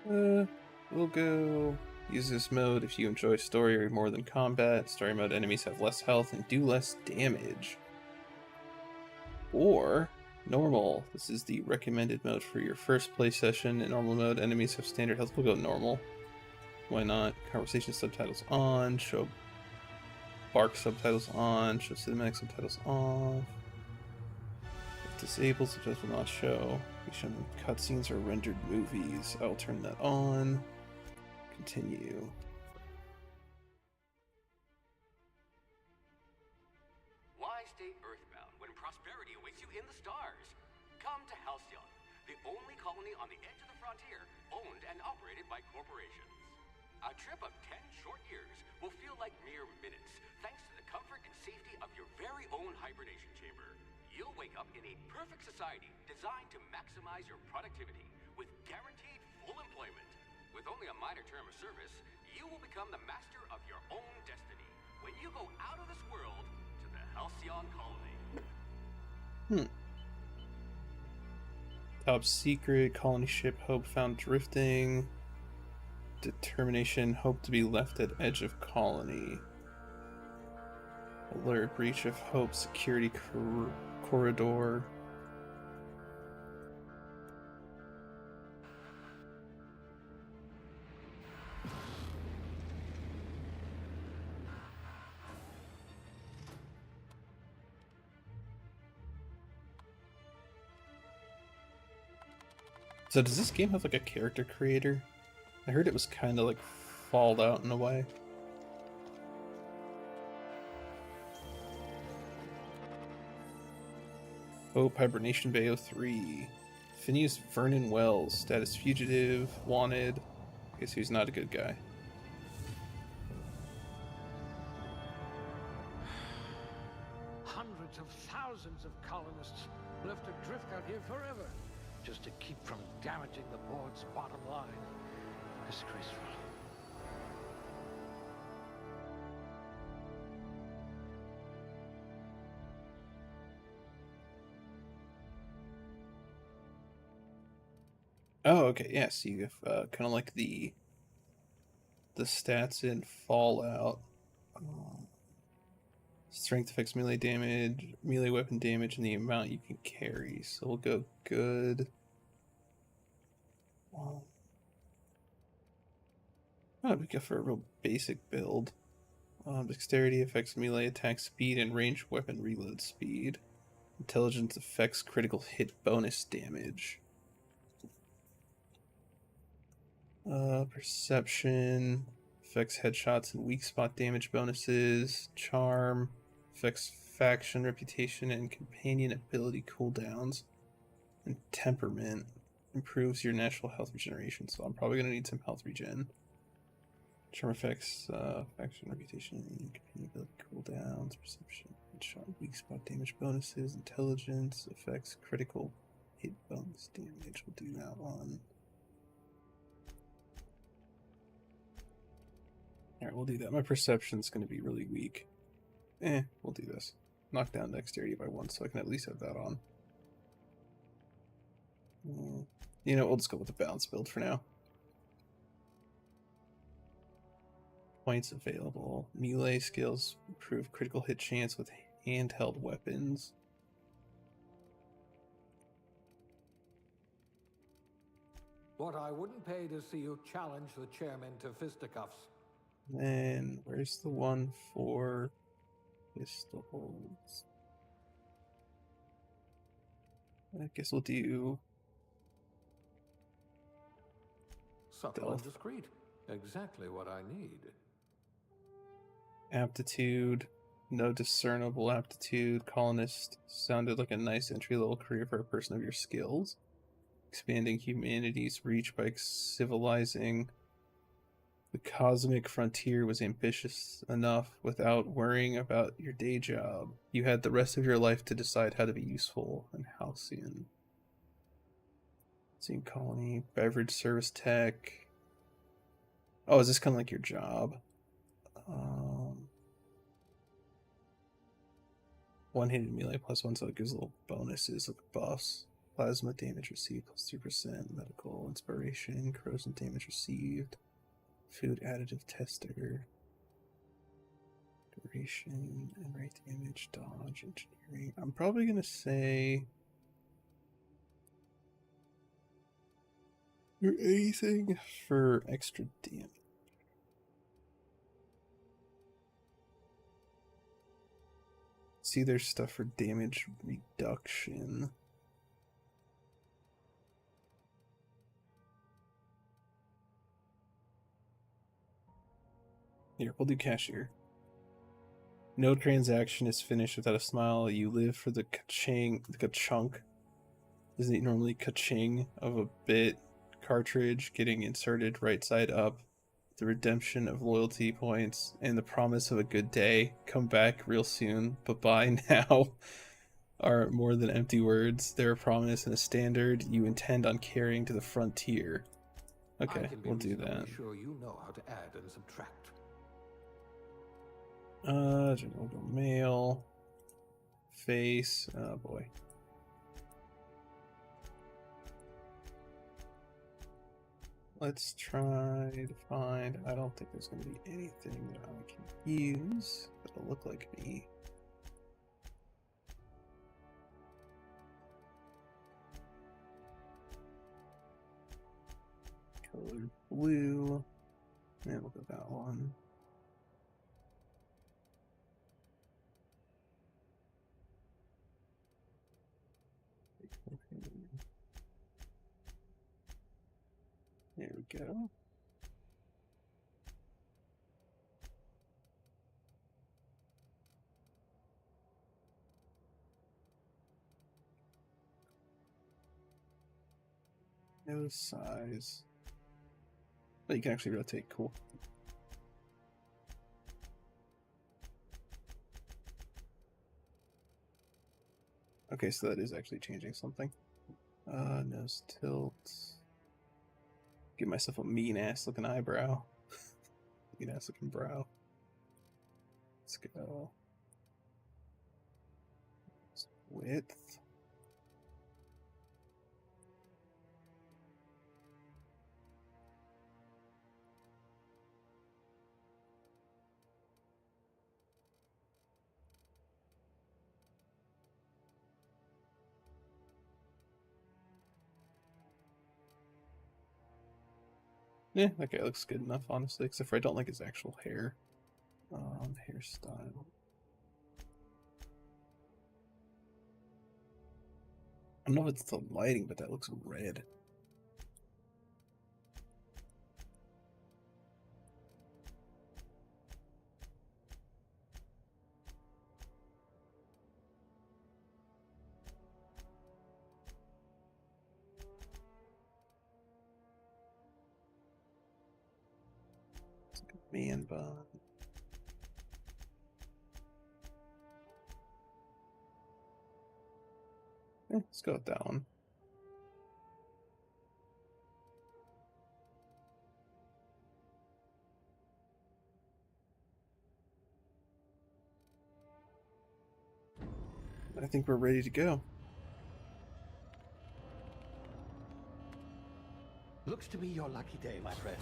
there. We'll go use this mode if you enjoy story more than combat. Story mode enemies have less health and do less damage. Or normal. This is the recommended mode for your first play session. In normal mode, enemies have standard health. We'll go normal. Why not? Conversation subtitles on. Show Bark subtitles on. Show cinematic subtitles off. If disabled, subtitles will not show. We show cutscenes or rendered movies. I'll turn that on. Continue. Why stay earthbound when prosperity awaits you in the stars? Come to Halcyon, the only colony on the edge of the frontier, owned and operated by corporations. A trip of 10 short years will feel like mere minutes, thanks to the comfort and safety of your very own hibernation chamber. You'll wake up in a perfect society designed to maximize your productivity with guaranteed full employment. With only a minor term of service, you will become the master of your own destiny when you go out of this world to the Halcyon colony. Top secret, colony ship, Hope found drifting. Determination, Hope to be left at edge of colony. Alert, breach of Hope security corridor. So does this game have like a character creator? I heard it was kind of like Fallout in a way. Hope, Hibernation Bay 03. Phineas Vernon Wells, status fugitive, wanted. I guess he's not a good guy. Hundreds of thousands of colonists left adrift out here forever, just to keep from damaging the board's bottom line. Disgraceful. Oh, okay, yeah, so you have kind of like the stats in Fallout. Strength affects melee damage, melee weapon damage, and the amount you can carry. So we'll go good. What do we go for a real basic build? Dexterity affects melee attack speed and range weapon reload speed. Intelligence affects critical hit bonus damage. Perception affects headshots and weak spot damage bonuses. Charm affects faction reputation and companion ability cooldowns. And temperament improves your natural health regeneration, so I'm probably going to need some health regen. Charm effects, faction reputation, companion ability cooldowns, perception, headshot, weak spot damage bonuses, intelligence affects critical hit bonus damage. We'll do that one. Alright, we'll do that. My perception's going to be really weak. We'll do this. Knock down dexterity by 1 so I can at least have that on. You know, we'll just go with the balance build for now. Points available. Melee skills improve critical hit chance with handheld weapons. What I wouldn't pay to see you challenge the chairman to fisticuffs. And where's the one for pistols? I guess we'll do Subtle and discreet. Exactly what I need. aptitude. No discernible aptitude. Colonist sounded like a nice entry-level career for a person of your skills. Expanding humanity's reach by civilizing the cosmic frontier was ambitious enough without worrying about your day job. You had the rest of your life to decide how to be useful in Halcyon. Halcyon Colony, beverage service tech. Oh, is this kind of like your job? One-handed melee +1, so it gives little bonuses like buffs. Plasma damage received +2%. Medical inspiration. Corrosion damage received. Food additive tester. Duration and rate damage. Dodge. Engineering. I'm probably gonna say. Or anything for extra damage. See, there's stuff for damage reduction. Here, we'll do cashier. No transaction is finished without a smile. You live for the ka-chunk. Isn't it normally ka-ching of a bit cartridge getting inserted right side up? The redemption of loyalty points and the promise of a good day. Come back real soon. Bye-bye now. Are more than empty words. They're a promise and a standard you intend on carrying to the frontier. Okay, we'll do that. Sure you know how to add and subtract. General mail. Face. Oh boy. Let's try to find. I don't think there's going to be anything that I can use that'll look like me. Color blue. And look at that one. There we go. No size. But you can actually rotate, cool. Okay, so that is actually changing something. Nose tilt. Give myself a mean ass looking eyebrow. Mean ass looking brow. Let's go. Width. Yeah, that guy looks good enough, honestly, except for I don't like his actual hair. Hairstyle. I don't know if it's the lighting, but that looks red. It's like a man bun. Let's go with that one. I think we're ready to go. Looks to be your lucky day, my friend.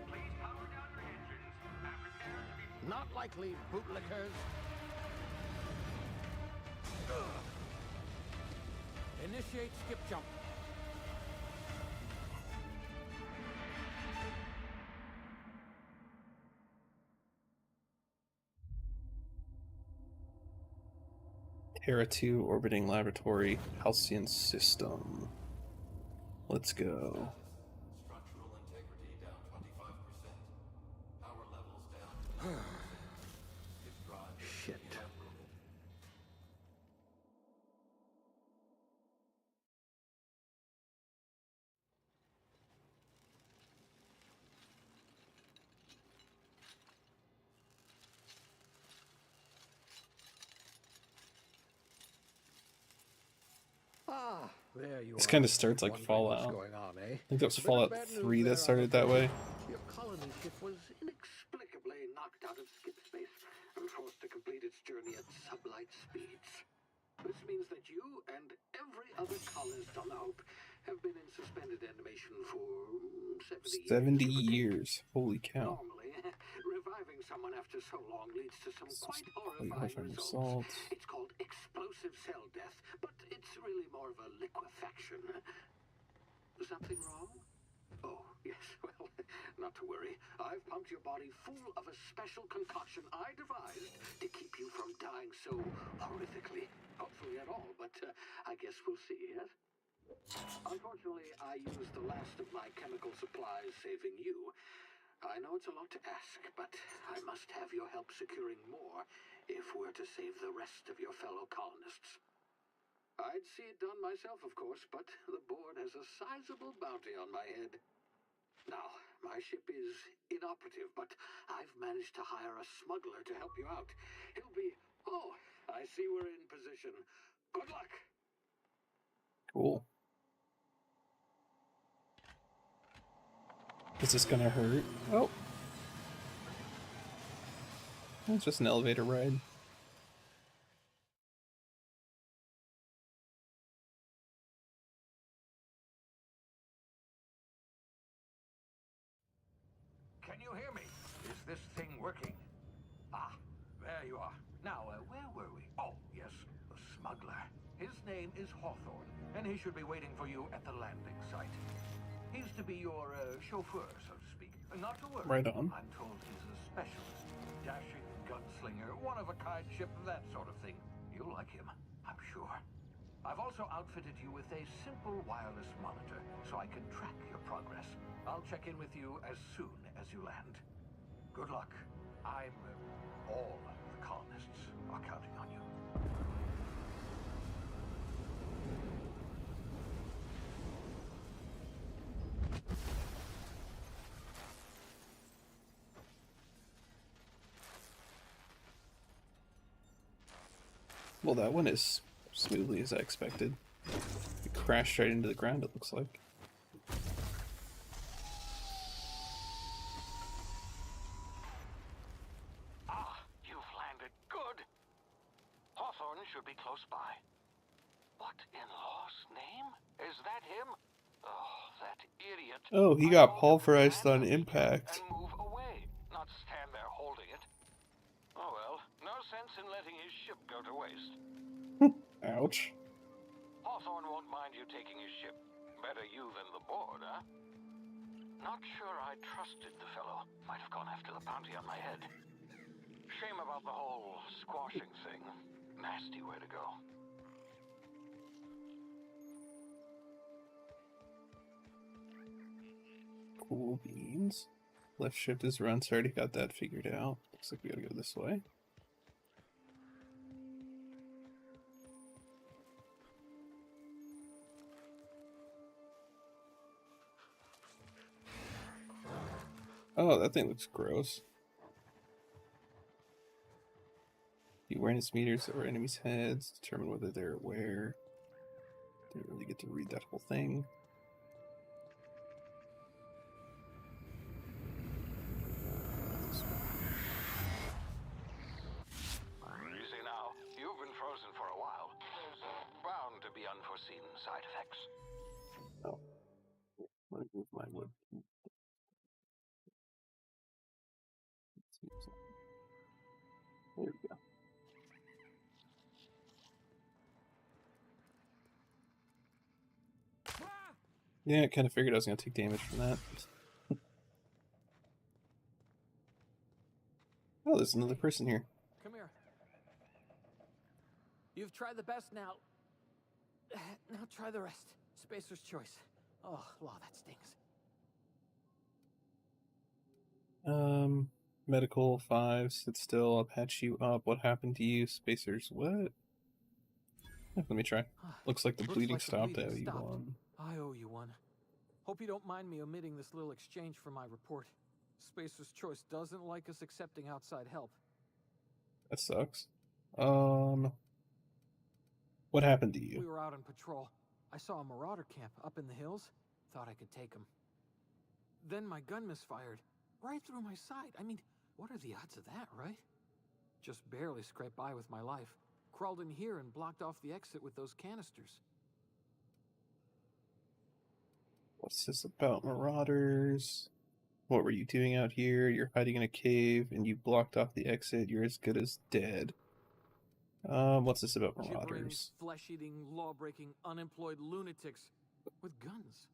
Please power down your engines and prepare to be... Not likely, bootlickers. Initiate skip jump. Terra 2 orbiting laboratory Halcyon system. Let's go. Structural integrity down 25%. Power levels down. Its drive Shit. inoperable. There you This are. kind of starts like Wondering Fallout. what's going on, eh? I think that was A bit of Fallout bad news 3 there, that I'm started that afraid. way. Your colony ship was inexplicably knocked out of skip space and forced to complete its journey at sublight speeds. This means that you and every other colonist on the Hope have been in suspended animation for 70 years. 70 give or take. years. Holy cow. Normally, reviving someone after so long leads to some quite Complete horrifying horrifying results. It's called explosive cell death, but it's really more of a liquefaction. Something wrong? Oh, yes, well, not to worry. I've pumped your body full of a special concoction I devised to keep you from dying so horrifically. Hopefully at all, but I guess we'll see, yes? Unfortunately, I used the last of my chemical supplies saving you. I know it's a lot to ask, but I must have your help securing more if we're to save the rest of your fellow colonists. I'd see it done myself, of course, but the board has a sizable bounty on my head. Now, my ship is inoperative, but I've managed to hire a smuggler to help you out. He'll be... Oh, I see we're in position. Good luck! Cool. Is this gonna hurt? Oh. It's just an elevator ride. Can you hear me? Is this thing working? Ah, there you are. Now, where were we? Oh, yes, the smuggler. His name is Hawthorne, and he should be waiting for you at the landing site. He's to be your chauffeur, so to speak. Not to worry. Right on. I'm told he's a specialist. Dashing gunslinger, one-of-a-kind ship, that sort of thing. You'll like him, I'm sure. I've also outfitted you with a simple wireless monitor, so I can track your progress. I'll check in with you as soon as you land. Good luck. All the colonists are counting on you. Well, that went as smoothly as I expected. It crashed right into the ground, it looks like. Ah, you've landed good. Hawthorne should be close by. What in law's name? Is that him? Oh, that idiot. Oh, he I got told him to pulverized on land the impact. and move away, not stand there holding it. Oh well, no sense in letting his ship go to waste. Ouch. Hawthorne won't mind you taking his ship. Better you than the board, huh? Not sure I trusted the fellow. Might have gone after the bounty on my head. Shame about the whole squashing thing. Nasty way to go. Cool beans. Left shift is run, so I already got that figured out. Looks like we gotta go this way. Oh, that thing looks gross. The awareness meters over enemies' heads determine whether they're aware. Didn't really get to read that whole thing. Easy now. You've been frozen for a while. There's bound to be unforeseen side effects. Oh. Let me move my wood. There we go. Yeah, I kind of figured I was going to take damage from that. Oh, there's another person here. Come here. You've tried the best now. Now try the rest. Spacer's choice. Oh, wow, that stings. Medical 5, sit still, I'll patch you up. What happened to you? Spacers, what? Let me try. Looks like the bleeding stopped at you one. I owe you one. Hope you don't mind me omitting this little exchange for my report. Spacer's choice doesn't like us accepting outside help. That sucks. What happened to We you? were out on patrol. I saw a marauder camp up in the hills. Thought I could take him. Then my gun misfired. Right through my side. I mean, what are the odds of that, right? Just barely scraped by with my life. Crawled in here and blocked off the exit with those canisters. What's this about marauders? What were you doing out here? You're hiding in a cave and you blocked off the exit. You're as good as dead. What's this about Gibbering, marauders? flesh-eating, law-breaking, unemployed lunatics with guns.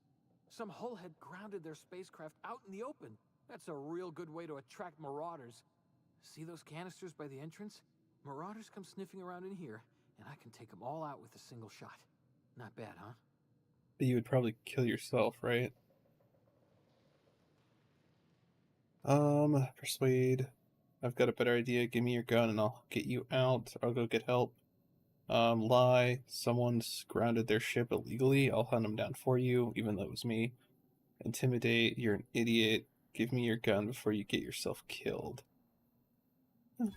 Some hullhead grounded their spacecraft out in the open. That's a real good way to attract marauders. See those canisters by the entrance? Marauders come sniffing around in here, and I can take them all out with a single shot. Not bad, huh? But you would probably kill yourself, right? Persuade. I've got a better idea. Give me your gun and I'll get you out. I'll go get help. Lie. Someone's grounded their ship illegally. I'll hunt them down for you, even though it was me. Intimidate. You're an idiot. Give me your gun before you get yourself killed.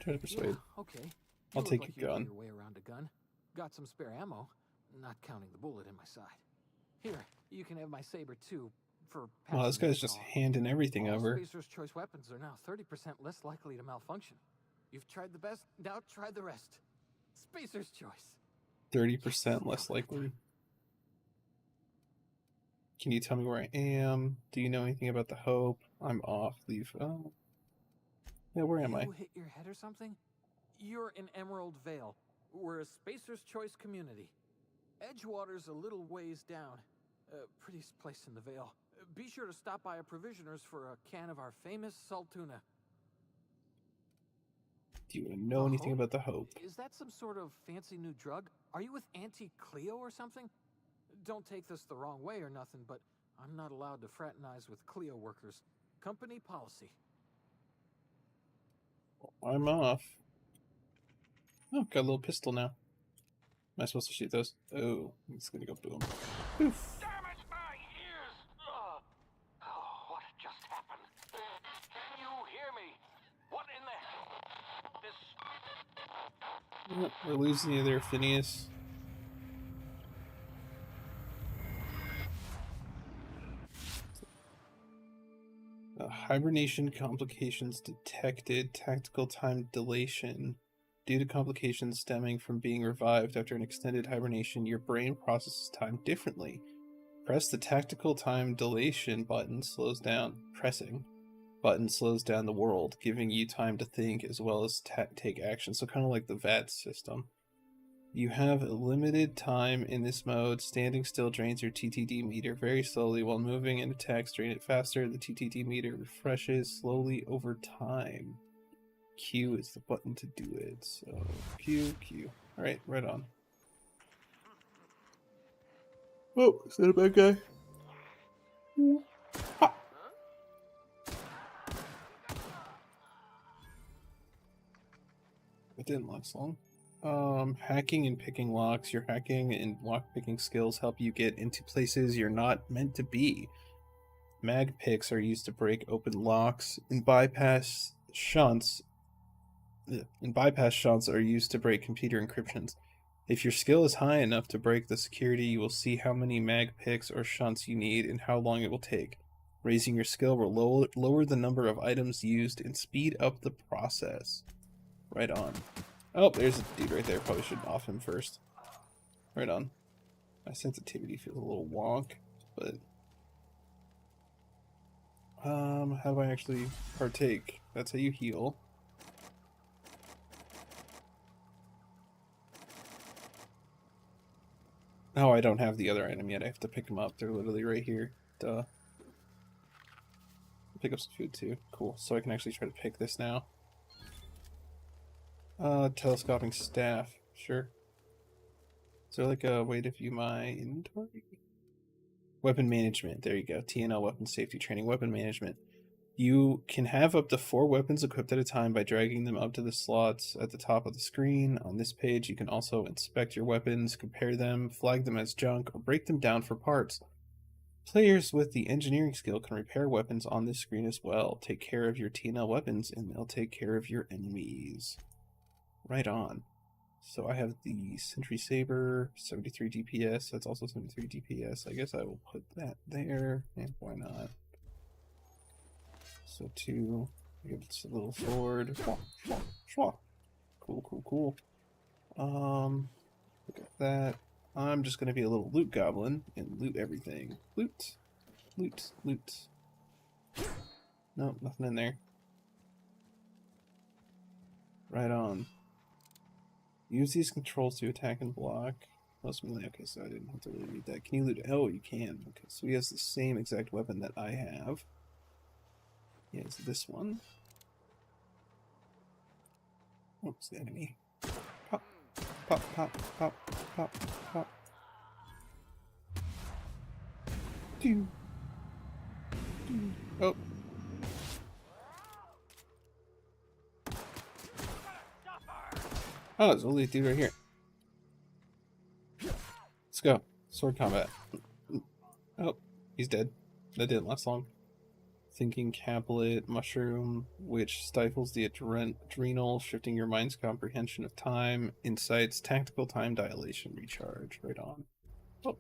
Try to persuade. Yeah, okay. I'll You take look like your you know gun. your way around a gun. Got some spare ammo, not counting the bullet in my side. Here, you can have my saber too. For Well, this passing guy's it just off. handing everything All over. Spacer's Choice weapons are now 30% less likely to malfunction. You've tried the best, now try the rest. Spacer's Choice. 30% less likely. Can you tell me where I am? Do you know anything about the Hope? I'm off. Leave. Oh. Yeah, where am I? You hit your head or something? You're in Emerald Vale. We're a Spacer's Choice community. Edgewater's a little ways down. Prettiest place in the Vale. Be sure to stop by a provisioner's for a can of our famous salt tuna. Do you know The anything Hope? about the Hope? Is that some sort of fancy new drug? Are you with Auntie Cleo or something? Don't take this the wrong way or nothing, but I'm not allowed to fraternize with Cleo workers. Company policy. I'm off. Oh, got a little pistol now. Am I supposed to shoot those? Oh, it's gonna go boom. Poof. Damn it, my ears! Oh, what just happened? Can you hear me? What in the... This... Oh, we're losing you there, Phineas. Hibernation complications detected. Tactical time dilation. Due to complications stemming from being revived after an extended hibernation, your brain processes time differently. Press the tactical time dilation button slows down. Pressing button slows down the world, giving you time to think as well as take action. So kind of like the VAT system. You have a limited time in this mode. Standing still drains your TTD meter very slowly, while moving and attacks drain it faster. The TTD meter refreshes slowly over time. Q is the button to do it. So Q. Alright, right on. Oh, is that a bad guy? Ha! It didn't last long. Hacking and picking locks. Your hacking and lock picking skills help you get into places you're not meant to be. Mag picks are used to break open locks, and bypass shunts are used to break computer encryptions. If your skill is high enough to break the security, you will see how many mag picks or shunts you need and how long it will take. Raising your skill will lower the number of items used and speed up the process. Right on. Oh, there's a dude right there. Probably should off him first. Right on. My sensitivity feels a little wonk, but... how do I actually partake? That's how you heal. Oh, I don't have the other item yet. I have to pick them up. They're literally right here. Duh. Pick up some food too. Cool. So I can actually try to pick this now. Telescoping staff. Sure. Is there like a way to view my inventory? Weapon management. There you go. TNL weapon safety training. Weapon management. You can have up to 4 weapons equipped at a time by dragging them up to the slots at the top of the screen. On this page, you can also inspect your weapons, compare them, flag them as junk, or break them down for parts. Players with the engineering skill can repair weapons on this screen as well. Take care of your TNL weapons, and they'll take care of your enemies. Right on. So I have the Sentry Saber, 73 DPS. That's also 73 DPS. I guess I will put that there. And why not? So 2. I give it a little sword. Shwa, shwa, shwa. Cool, cool, cool. Look at that. I'm just gonna be a little loot goblin and loot everything. Loot, loot, loot. Nope, nothing in there. Right on. Use these controls to attack and block. Most melee. Okay, so I didn't have to really read that. Can you loot? Oh, you can. Okay, so he has the same exact weapon that I have. He has this one. Oh, it's the enemy. Pop, pop, pop, pop, pop, pop. Doo. Doo. Oh. Oh, there's only a dude right here. Let's go. Sword combat. Oh, he's dead. That didn't last long. Thinking Caplet, Mushroom, which stifles the adrenal, shifting your mind's comprehension of time, insights, tactical time dilation, recharge. Right on. Oh.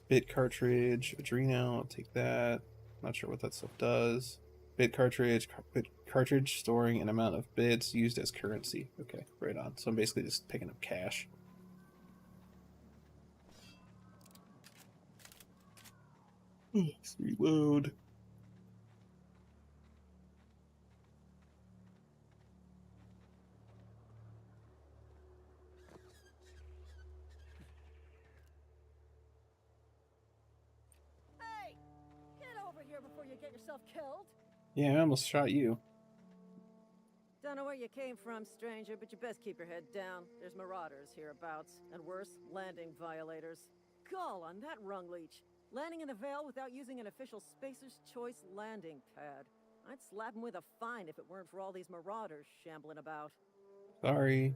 Bit cartridge, Adreno, I'll take that. Not sure what that stuff does. Bit cartridge, cartridge storing an amount of bits used as currency. Okay, right on. So I'm basically just picking up cash. Let's reload. Hey! Get over here before you get yourself killed! Yeah, I almost shot you. Don't know where you came from, stranger, but you best keep your head down. There's marauders hereabouts, and worse, landing violators. Gall on that rung leech. Landing in the Vale without using an official Spacer's Choice landing pad. I'd slap him with a fine if it weren't for all these marauders shambling about. Sorry.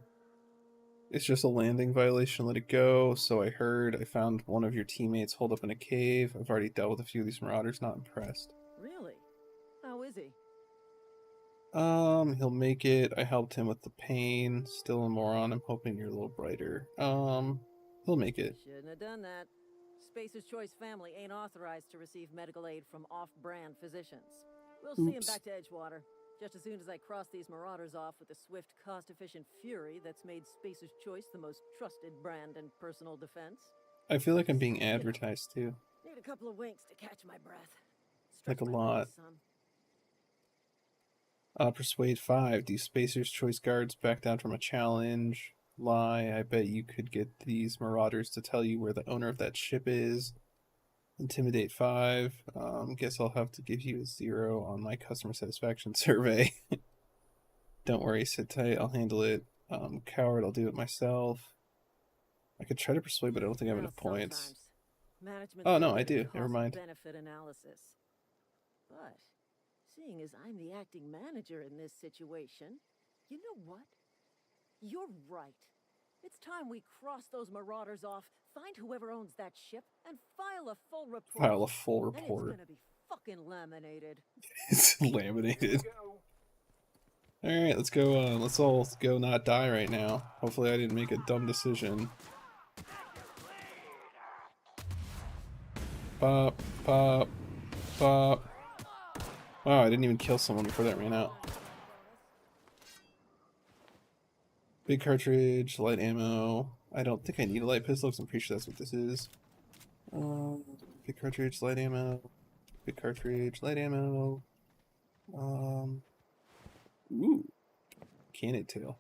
It's just a landing violation, let it go. So I heard. I found one of your teammates holed up in a cave. I've already dealt with a few of these marauders, not impressed. Really? How is he? He'll make it. I helped him with the pain. Still a moron. I'm hoping you're a little brighter. He'll make it. Shouldn't have done that. Spacer's Choice family ain't authorized to receive medical aid from off-brand physicians. We'll see him Oops. back to Edgewater. Just as soon as I cross these marauders off with the swift, cost-efficient fury that's made Spacer's Choice the most trusted brand in personal defense. I feel like I'm being advertised too. Need a couple of winks to catch my breath. Like a Stretch my lot. legs some. Persuade 5. These Spacer's Choice guards back down from a challenge. Lie. I bet you could get these marauders to tell you where the owner of that ship is. Intimidate 5. Guess I'll have to give you a 0 on my customer satisfaction survey. Don't worry, sit tight. I'll handle it. Coward, I'll do it myself. I could try to persuade, but I don't think I have enough points. Sometimes management Oh, no, I failure do. costs Never mind. benefit analysis. But seeing as I'm the acting manager in this situation, you know what? You're right. It's time we cross those marauders off, find whoever owns that ship, and file a full report. File a full And report. it's gonna be fucking laminated. It's laminated. Alright, let's go, let's all go not die right now. Hopefully I didn't make a dumb decision. Pop, pop, pop. Wow, I didn't even kill someone before that ran out. Big cartridge, light ammo. I don't think I need a light pistol because I'm pretty sure that's what this is. Big cartridge, light ammo. Big cartridge, light ammo. Ooh. Canid tail.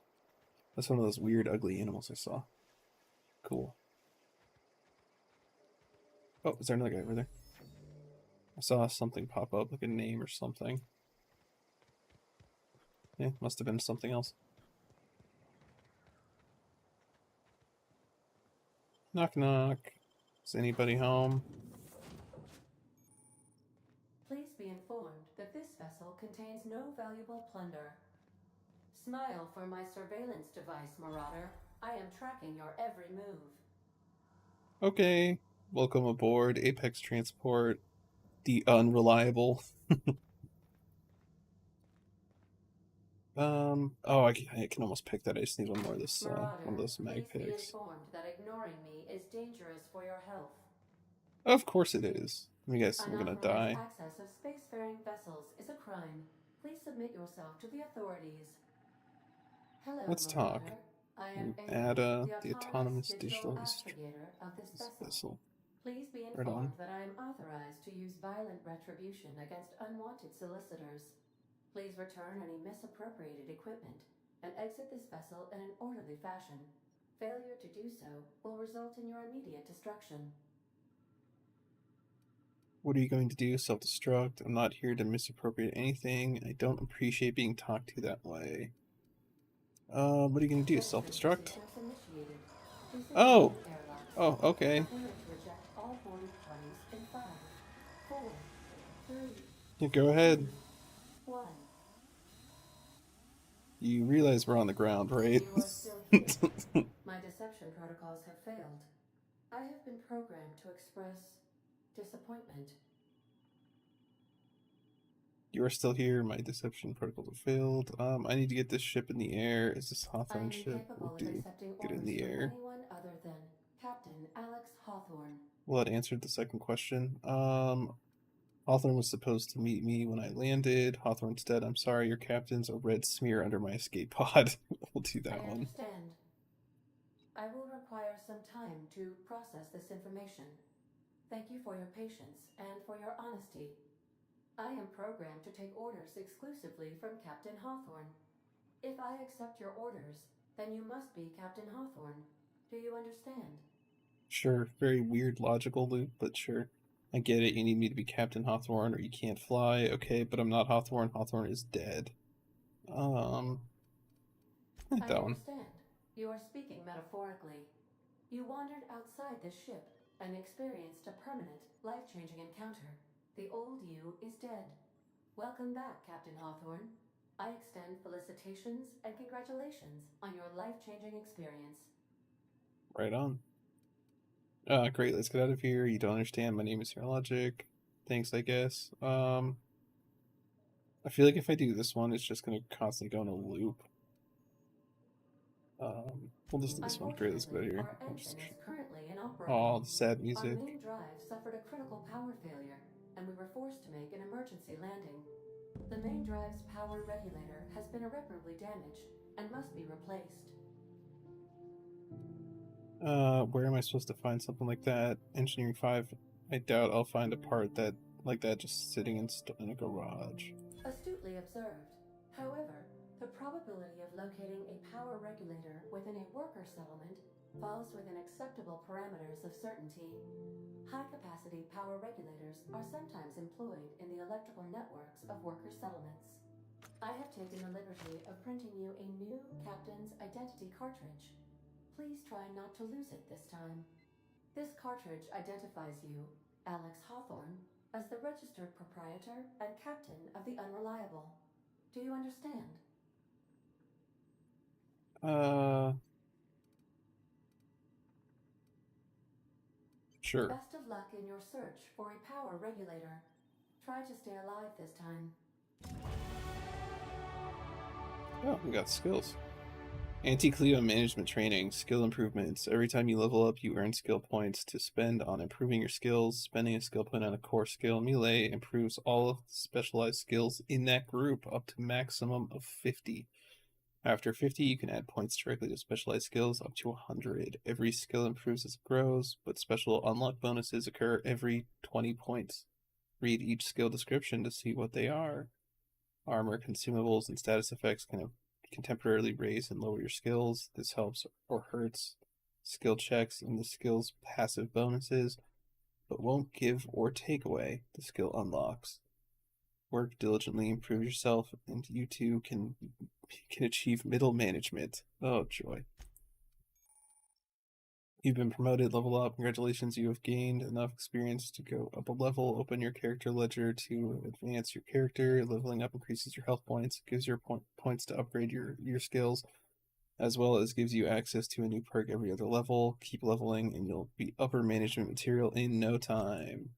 That's one of those weird, ugly animals I saw. Cool. Oh, is there another guy over there? I saw something pop up, like a name or something. Yeah, must have been something else. Knock knock. Is anybody home? Please be informed that this vessel contains no valuable plunder. Smile for my surveillance device, Marauder. I am tracking your every move. Okay. Welcome aboard Apex Transport. The unreliable. Oh, I can almost pick that. I just need one more of this, one of those mag please be picks. informed that ignoring me is dangerous for your health. Of course it is. You guys, I'm gonna Unauthorized die. access of spacefaring vessels is a crime. Please submit yourself to the authorities. Hello, Let's talk. Marauder. I am Ada, Ava, the the autonomous autonomous digital digital astrogator of this vessel. Please be Right on. informed that I am authorized to use violent retribution against unwanted solicitors. Please return any misappropriated equipment and exit this vessel in an orderly fashion. Failure to do so will result in your immediate destruction. What are you going to do? Self-destruct? I'm not here to misappropriate anything. I don't appreciate being talked to that way. What are you going to do? Self-destruct? Oh! Oh, okay. Yeah, go ahead. You realize we're on the ground, right? You are still here. My deception protocols have failed. I have been programmed to express disappointment. You are still here. My deception protocols have failed. I need to get this ship in the air. Is this Hawthorne ship? We'll do. Get in the air. Anyone other than Captain Alex Hawthorne. Well, that answered the second question. Hawthorne was supposed to meet me when I landed. Hawthorne's dead. I'm sorry, your captain's a red smear under my escape pod. We'll do that I one. understand. I will require some time to process this information. Thank you for your patience and for your honesty. I am programmed to take orders exclusively from Captain Hawthorne. If I accept your orders, then you must be Captain Hawthorne. Do you understand? Sure, very weird logical loop, but sure. I get it, you need me to be Captain Hawthorne or you can't fly. Okay, but I'm not Hawthorne. Hawthorne is dead. I that one. understand. You are speaking metaphorically. You wandered outside this ship and experienced a permanent, life-changing encounter. The old you is dead. Welcome back, Captain Hawthorne. I extend felicitations and congratulations on your life-changing experience. Right on. Great, let's get out of here. You don't understand, my name is Logic. Thanks, I guess. I feel like if I do this one, it's just gonna constantly go in a loop. We'll just do this one. Great, let's get out of here. Our engine is currently inoperable. Oh, the sad Our music. main drive suffered a critical power failure, and we were forced to make an emergency landing. The main drive's power regulator has been irreparably damaged and must be replaced. Where am I supposed to find something like that? Engineering 5. I doubt I'll find a part that like that just sitting in a garage. Astutely observed. However, the probability of locating a power regulator within a worker settlement falls within acceptable parameters of certainty. High-capacity power regulators are sometimes employed in the electrical networks of worker settlements. I have taken the liberty of printing you a new Captain's Identity cartridge. Please try not to lose it this time. This cartridge identifies you, Alex Hawthorne, as the registered proprietor and captain of the Unreliable. Do you understand? Sure. Best of luck in your search for a power regulator. Try to stay alive this time. Oh, we got skills. Anti-Cleo management training, skill improvements. Every time you level up, you earn skill points to spend on improving your skills. Spending a skill point on a core skill, Melee, improves all of the specialized skills in that group up to maximum of 50. After 50, you can add points directly to specialized skills up to 100. Every skill improves as it grows, but special unlock bonuses occur every 20 points. Read each skill description to see what they are. Armor, consumables, and status effects can temporarily raise and lower your skills. This helps or hurts skill checks and the skill's passive bonuses, but won't give or take away the skill unlocks. Work diligently, improve yourself, and you too can achieve middle management. Oh, joy. You've been promoted, level up. Congratulations, you have gained enough experience to go up a level. Open your character ledger to advance your character. Leveling up increases your health points, gives your points to upgrade your skills, as well as gives you access to a new perk every other level. Keep leveling and you'll be upper management material in no time.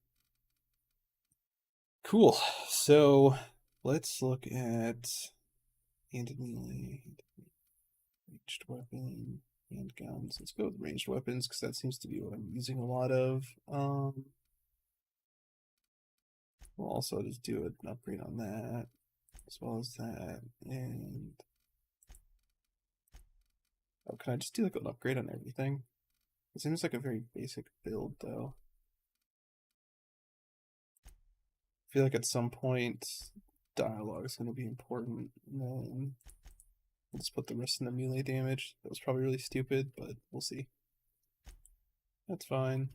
Cool. So let's look at Handed melee, ranged weapon, handguns. Let's go with ranged weapons because that seems to be what I'm using a lot of. We'll also just do an upgrade on that, as well as that, and oh, can I just do like an upgrade on everything? It seems like a very basic build, though. I feel like at some point, dialogue is going to be important, and then we'll just put the rest in the melee damage. That was probably really stupid, but we'll see. That's fine.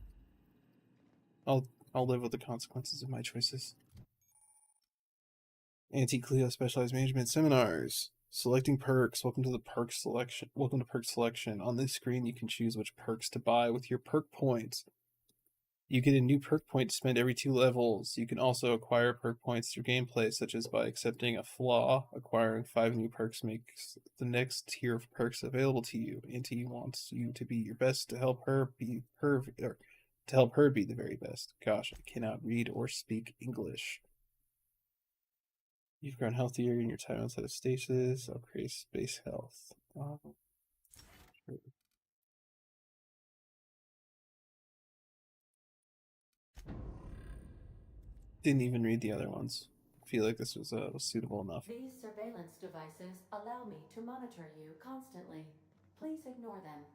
I'll live with the consequences of my choices. Anti-Cleo Specialized Management Seminars. Selecting perks. Welcome to perk selection. On this screen, you can choose which perks to buy with your perk points. You get a new perk point to spend every 2 levels. You can also acquire perk points through gameplay, such as by accepting a flaw. Acquiring 5 new perks makes the next tier of perks available to you. Anti wants you to be your best to help her be the very best. Gosh, I cannot read or speak English. You've grown healthier in your time outside of stasis. Upgrade space health. Sure. Didn't even read the other ones. I feel like this was suitable enough. These surveillance devices allow me to monitor you constantly. Please ignore them.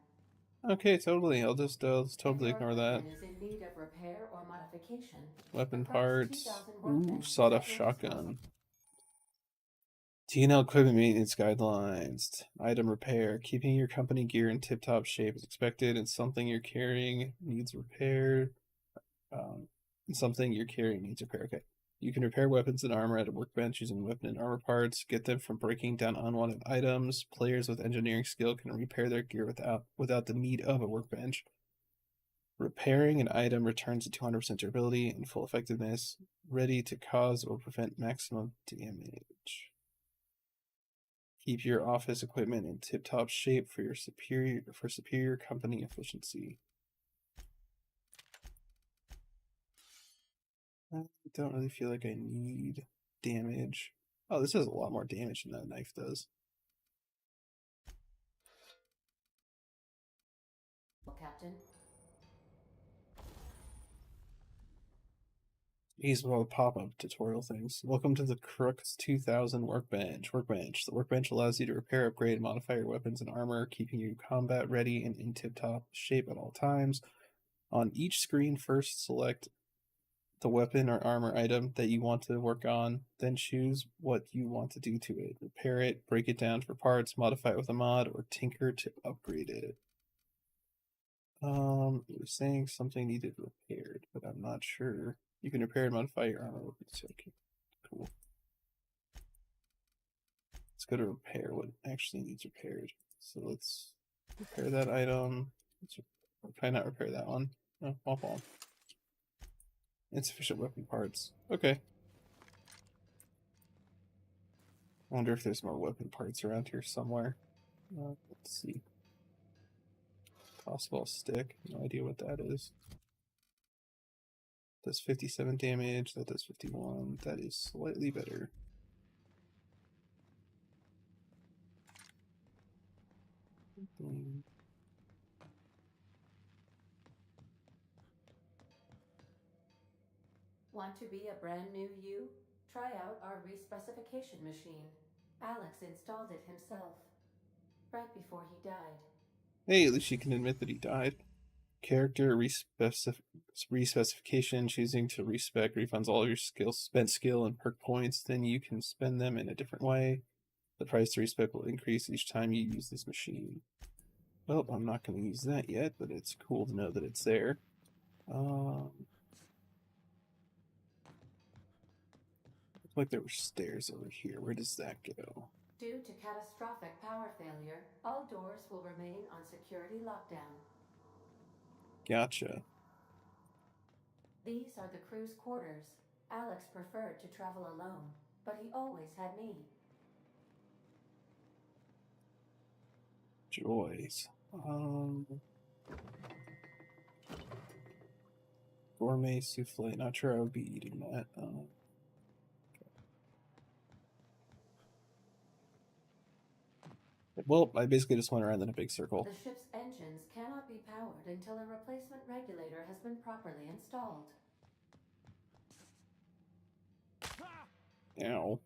Okay, totally. I'll just totally ignore that. Is in need of repair or modification. Weapon parts. Ooh, sawed-off shotgun. TNL equipment maintenance guidelines. Item repair. Keeping your company gear in tip-top shape is expected, and something you're carrying needs repair. Okay. You can repair weapons and armor at a workbench using weapon and armor parts. Get them from breaking down unwanted items. Players with engineering skill can repair their gear without the need of a workbench. Repairing an item returns a 200% durability and full effectiveness, ready to cause or prevent maximum damage. Keep your office equipment in tip-top shape for superior company efficiency. I don't really feel like I need damage. Oh, this has a lot more damage than that knife does. Captain. These are all the pop-up tutorial things. Welcome to the Crooks 2000 Workbench. The workbench allows you to repair, upgrade, and modify your weapons and armor, keeping you combat ready and in tip-top shape at all times. On each screen, first select the weapon or armor item that you want to work on, then choose what you want to do to it. Repair it, break it down for parts, modify it with a mod, or tinker to upgrade it. It was saying something needed repaired, but I'm not sure. You can repair and modify your armor weapons. Okay, cool. Let's go to repair what actually needs repaired. So let's repair that item. Let's probably not repair that one. No, womp. Insufficient weapon parts. Okay. I wonder if there's more weapon parts around here somewhere. Let's see. Tossball stick. No idea what that is. Does 57 damage. That does 51. That is slightly better. Want to be a brand new you? Try out our respecification machine. Alex installed it himself, right before he died. Hey, at least you can admit that he died. Character respecification. Choosing to respec refunds all your spent skill and perk points. Then you can spend them in a different way. The price to respec will increase each time you use this machine. Well, I'm not going to use that yet, but it's cool to know that it's there. Looks like there were stairs over here. Where does that go? Due to catastrophic power failure, all doors will remain on security lockdown. Gotcha. These are the crew's quarters. Alex preferred to travel alone, but he always had me. Joys. Gourmet souffle. Not sure I would be eating that. Well, I basically just went around in a big circle. The ship's engines cannot be powered until a replacement regulator has been properly installed. Ow.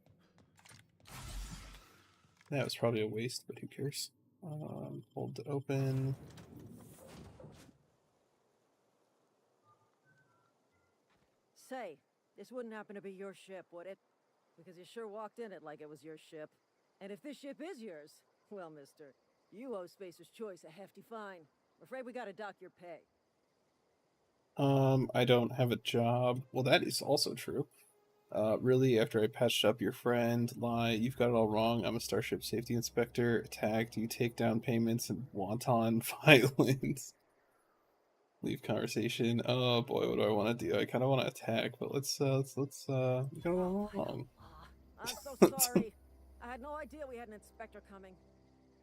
That was probably a waste, but who cares? Hold to open. Say, this wouldn't happen to be your ship, would it? Because you sure walked in it like it was your ship. And if this ship is yours, well, mister, you owe Spacer's Choice a hefty fine. I'm afraid we gotta dock your pay. I don't have a job. Well, that is also true. Really, after I patched up your friend, lie, you've got it all wrong. I'm a Starship Safety Inspector. Attacked, you take down payments and wanton violence. Leave conversation. Oh boy, what do I want to do? I kind of want to attack, but let's you got it all wrong. I'm so sorry. I had no idea we had an inspector coming.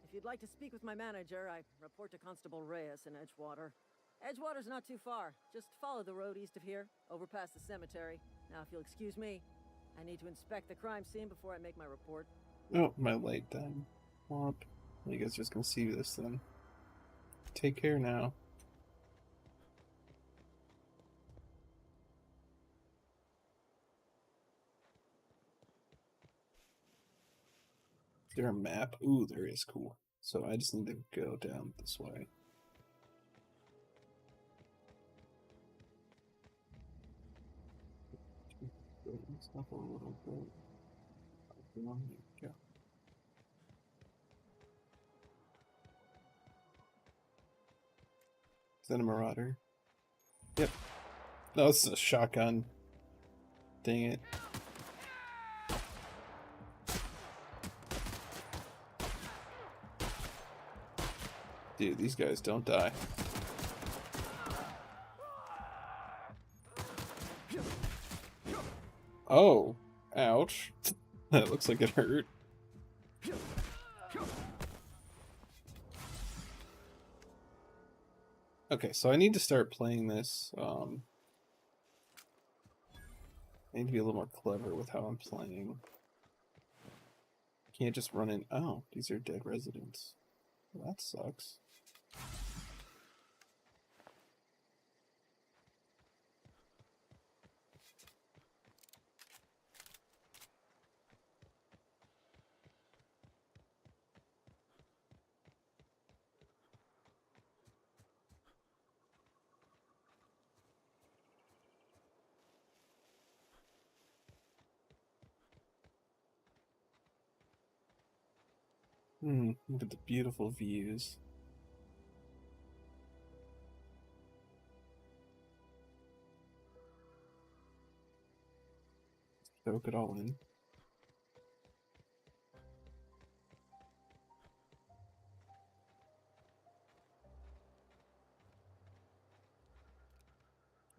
If you'd like to speak with my manager, I report to Constable Reyes in Edgewater. Edgewater's not too far. Just follow the road east of here, over past the cemetery. Now, if you'll excuse me, I need to inspect the crime scene before I make my report. Oh, my light died. Womp. You guys just gonna see this then. Take care now. Is there a map? Ooh, there is. Cool. So I just need to go down this way. Up a little bit. There we go. Is that a Marauder? Yep. No, it's a shotgun. Dang it. Dude, these guys don't die. Oh, ouch. That looks like it hurt. Okay, so I need to start playing this. I need to be a little more clever with how I'm playing. Can't just run in. Oh, these are dead residents. Well, that sucks. Look at the beautiful views. Soak it all in.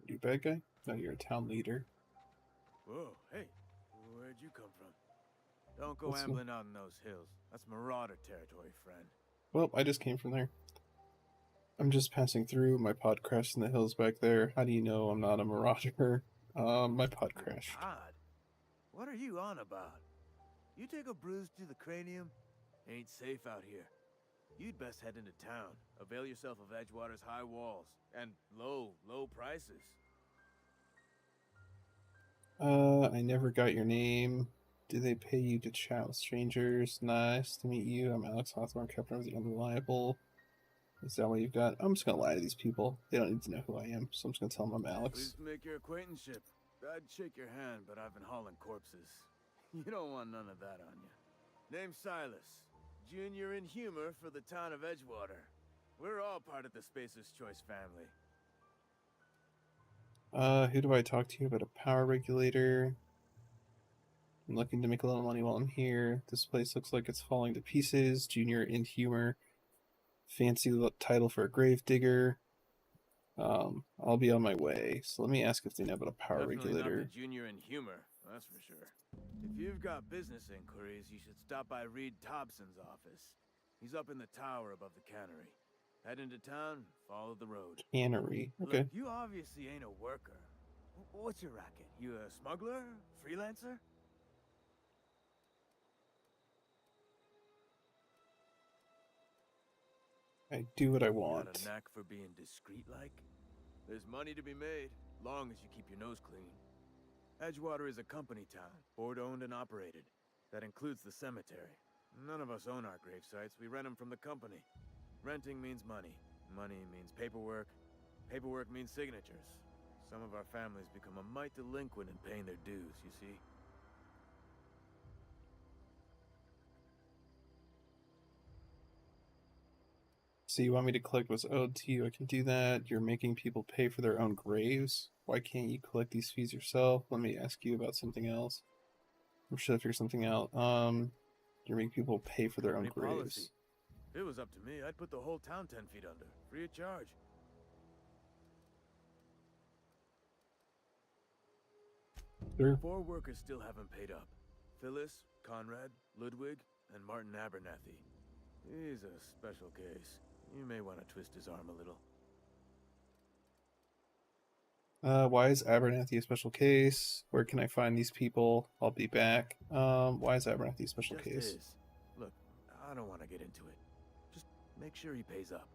You bad guy? No, you're a town leader. Whoa, hey, where'd you come from? Don't go What's ambling out in those hills. That's Marauder territory, friend. Well, I just came from there. I'm just passing through. My pod crashed in the hills back there. How do you know I'm not a Marauder? My pod crashed. Odd. What are you on about? You take a bruise to the cranium? Ain't safe out here. You'd best head into town. Avail yourself of Edgewater's high walls. And low prices. I never got your name. Do they pay you to chat with strangers? Nice to meet you. I'm Alex Hawthorne, Captain of the Unreliable. Is that what you've got? I'm just gonna lie to these people. They don't need to know who I am, so I'm just gonna tell them I'm Alex. Pleased to make your acquaintanceship. I'd shake your hand, but I've been hauling corpses. You don't want none of that on you. Name's Silas. Junior in humor for the town of Edgewater. We're all part of the Spacer's Choice family. Who do I talk to about a power regulator? I'm looking to make a little money while I'm here. This place looks like it's falling to pieces. Junior in humor. Fancy title for a grave digger. I'll be on my way. So let me ask if they know about a power Definitely regulator. not the junior in humor, that's for sure. If you've got business inquiries, you should stop by Reed Thompson's office. He's up in the tower above the cannery. Head into town, follow the road. Cannery. Okay. Look, you obviously ain't a worker. What's your racket? You a smuggler? Freelancer? I do what I Got want. a knack for being discreet-like? There's money to be made, long as you keep your nose clean. Edgewater is a company town, board-owned and operated. That includes the cemetery. None of us own our grave sites, we rent them from the company. Renting means money. Money means paperwork. Paperwork means signatures. Some of our families become a mite delinquent in paying their dues, you see? So you want me to collect what's owed to you? I can do that. You're making people pay for their own graves. Why can't you collect these fees yourself? Let me ask you about something else. I'm sure I figure something out. You're making people pay for their own Company graves. policy. If it was up to me, I'd put the whole town 10 feet under, free of charge. Sure. 4 workers still haven't paid up. Phyllis, Conrad, Ludwig, and Martin Abernathy. He's a special case. You may want to twist his arm a little. Why is Abernathy a special case? Where can I find these people? I'll be back. Why is Abernathy a special Just case? is. Look, I don't want to get into it. Just make sure he pays up.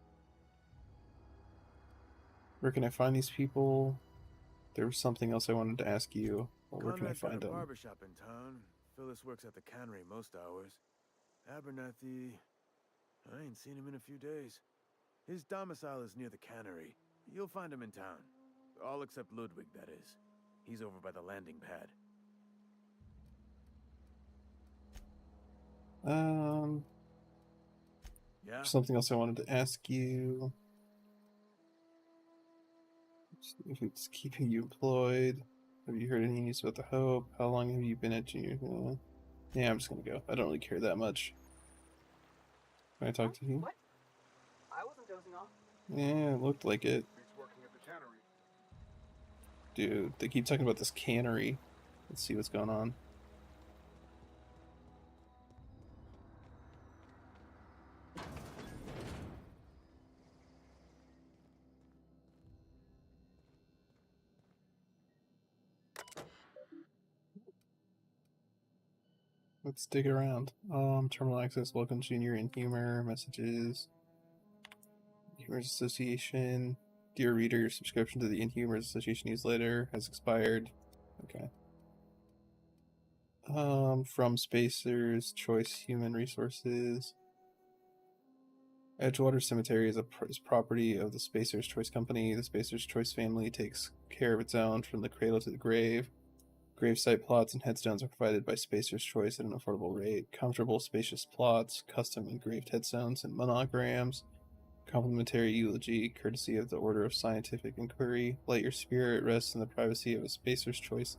Where can I find these people? There was something else I wanted to ask you. Well, where can I Conrad's got find a them? barbershop in town. Phyllis works at the cannery most hours. Abernathy, I ain't seen him in a few days. His domicile is near the cannery. You'll find him in town. All except Ludwig, that is. He's over by the landing pad. Yeah? Something else I wanted to ask you. If it's keeping you employed. Have you heard any news about the Hope? How long have you been at Junior? Yeah, I'm just gonna go. I don't really care that much. Can I talk to you? What? I wasn't dozing off. Yeah, it looked like it. Dude, they keep talking about this cannery. Let's see what's going on. Let's dig around. Terminal access, welcome Junior in humor, messages. Inhumors Association. Dear reader, your subscription to the Inhumors Association newsletter has expired. Okay. From Spacers, Choice Human Resources. Edgewater Cemetery is property of the Spacers Choice Company. The Spacers Choice family takes care of its own from the cradle to the grave. Gravesite plots and headstones are provided by Spacers Choice at an affordable rate. Comfortable, spacious plots, custom engraved headstones and monograms. Complimentary eulogy, courtesy of the Order of Scientific Inquiry. Let your spirit rest in the privacy of a Spacer's Choice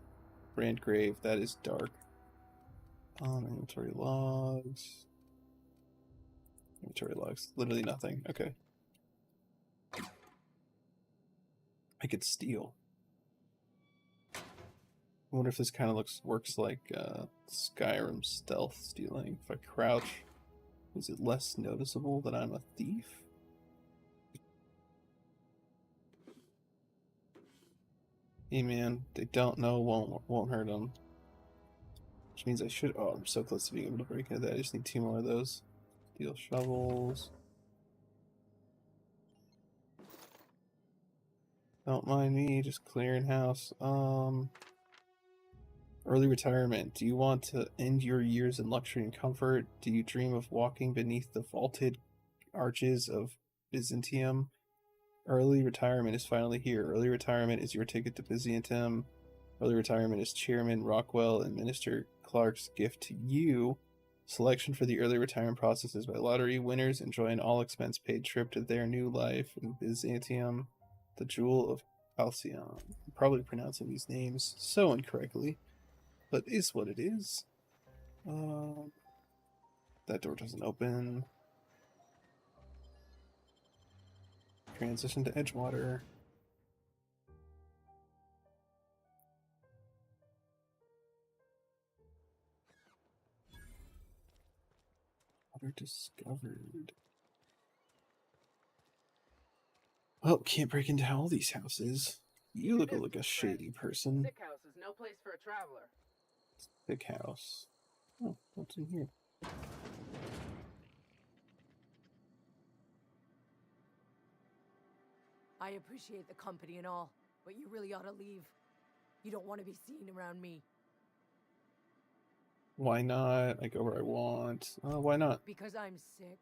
brand grave that is dark. Inventory logs. Inventory logs. Literally nothing. Okay. I could steal. I wonder if this kind of works like Skyrim stealth stealing. If I crouch, is it less noticeable that I'm a thief? Hey man, they don't know won't hurt them. Which means I should. Oh, I'm so close to being able to break into that. I just need 2 more of those. Steel shovels. Don't mind me, just clearing house. Early retirement. Do you want to end your years in luxury and comfort? Do you dream of walking beneath the vaulted arches of Byzantium? Early retirement is finally here. Early retirement is your ticket to Byzantium. Early retirement is Chairman Rockwell and Minister Clark's gift to you. Selection for the early retirement process is by lottery. Winners enjoy an all-expense paid trip to their new life in Byzantium, the Jewel of Alcyon. I'm probably pronouncing these names so incorrectly, but is what it is. That door doesn't open. Transition to Edgewater. Water discovered. Well, can't break into all these houses. You look like a shady person. Sick house is no place for a traveler. Big house. Oh, what's in here? I appreciate the company and all, but you really ought to leave. You don't want to be seen around me. Why not? I go where I want. Why not? Because I'm sick.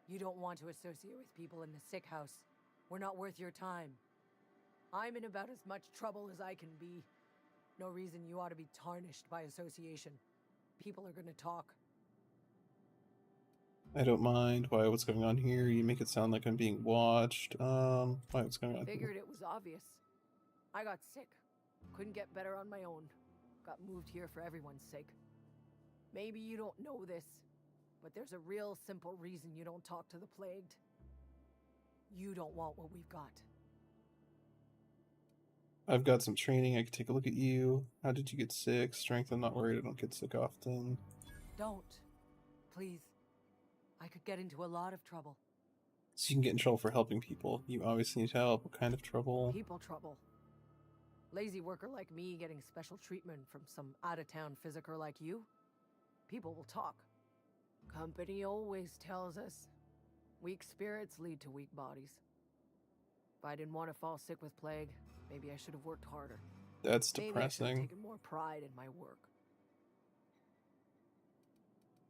You don't want to associate with people in the sick house. We're not worth your time. I'm in about as much trouble as I can be. No reason you ought to be tarnished by association. People are gonna talk. I don't mind. Why? What's going on here? You make it sound like I'm being watched. Why? What's going on Figured here? it was obvious. I got sick. Couldn't get better on my own. Got moved here for everyone's sake. Maybe you don't know this, but there's a real simple reason you don't talk to the plagued. You don't want what we've got. I've got some training. I could take a look at you. How did you get sick? Strength. I'm not worried. I don't get sick often. Don't. Please. I could get into a lot of trouble. So you can get in trouble for helping people. You obviously need help. What kind of trouble? People trouble. Lazy worker like me getting special treatment from some out-of-town physiker like you? People will talk. Company always tells us weak spirits lead to weak bodies. If I didn't want to fall sick with plague, maybe I should have worked harder. That's Maybe I should have depressing. taken more pride in my work.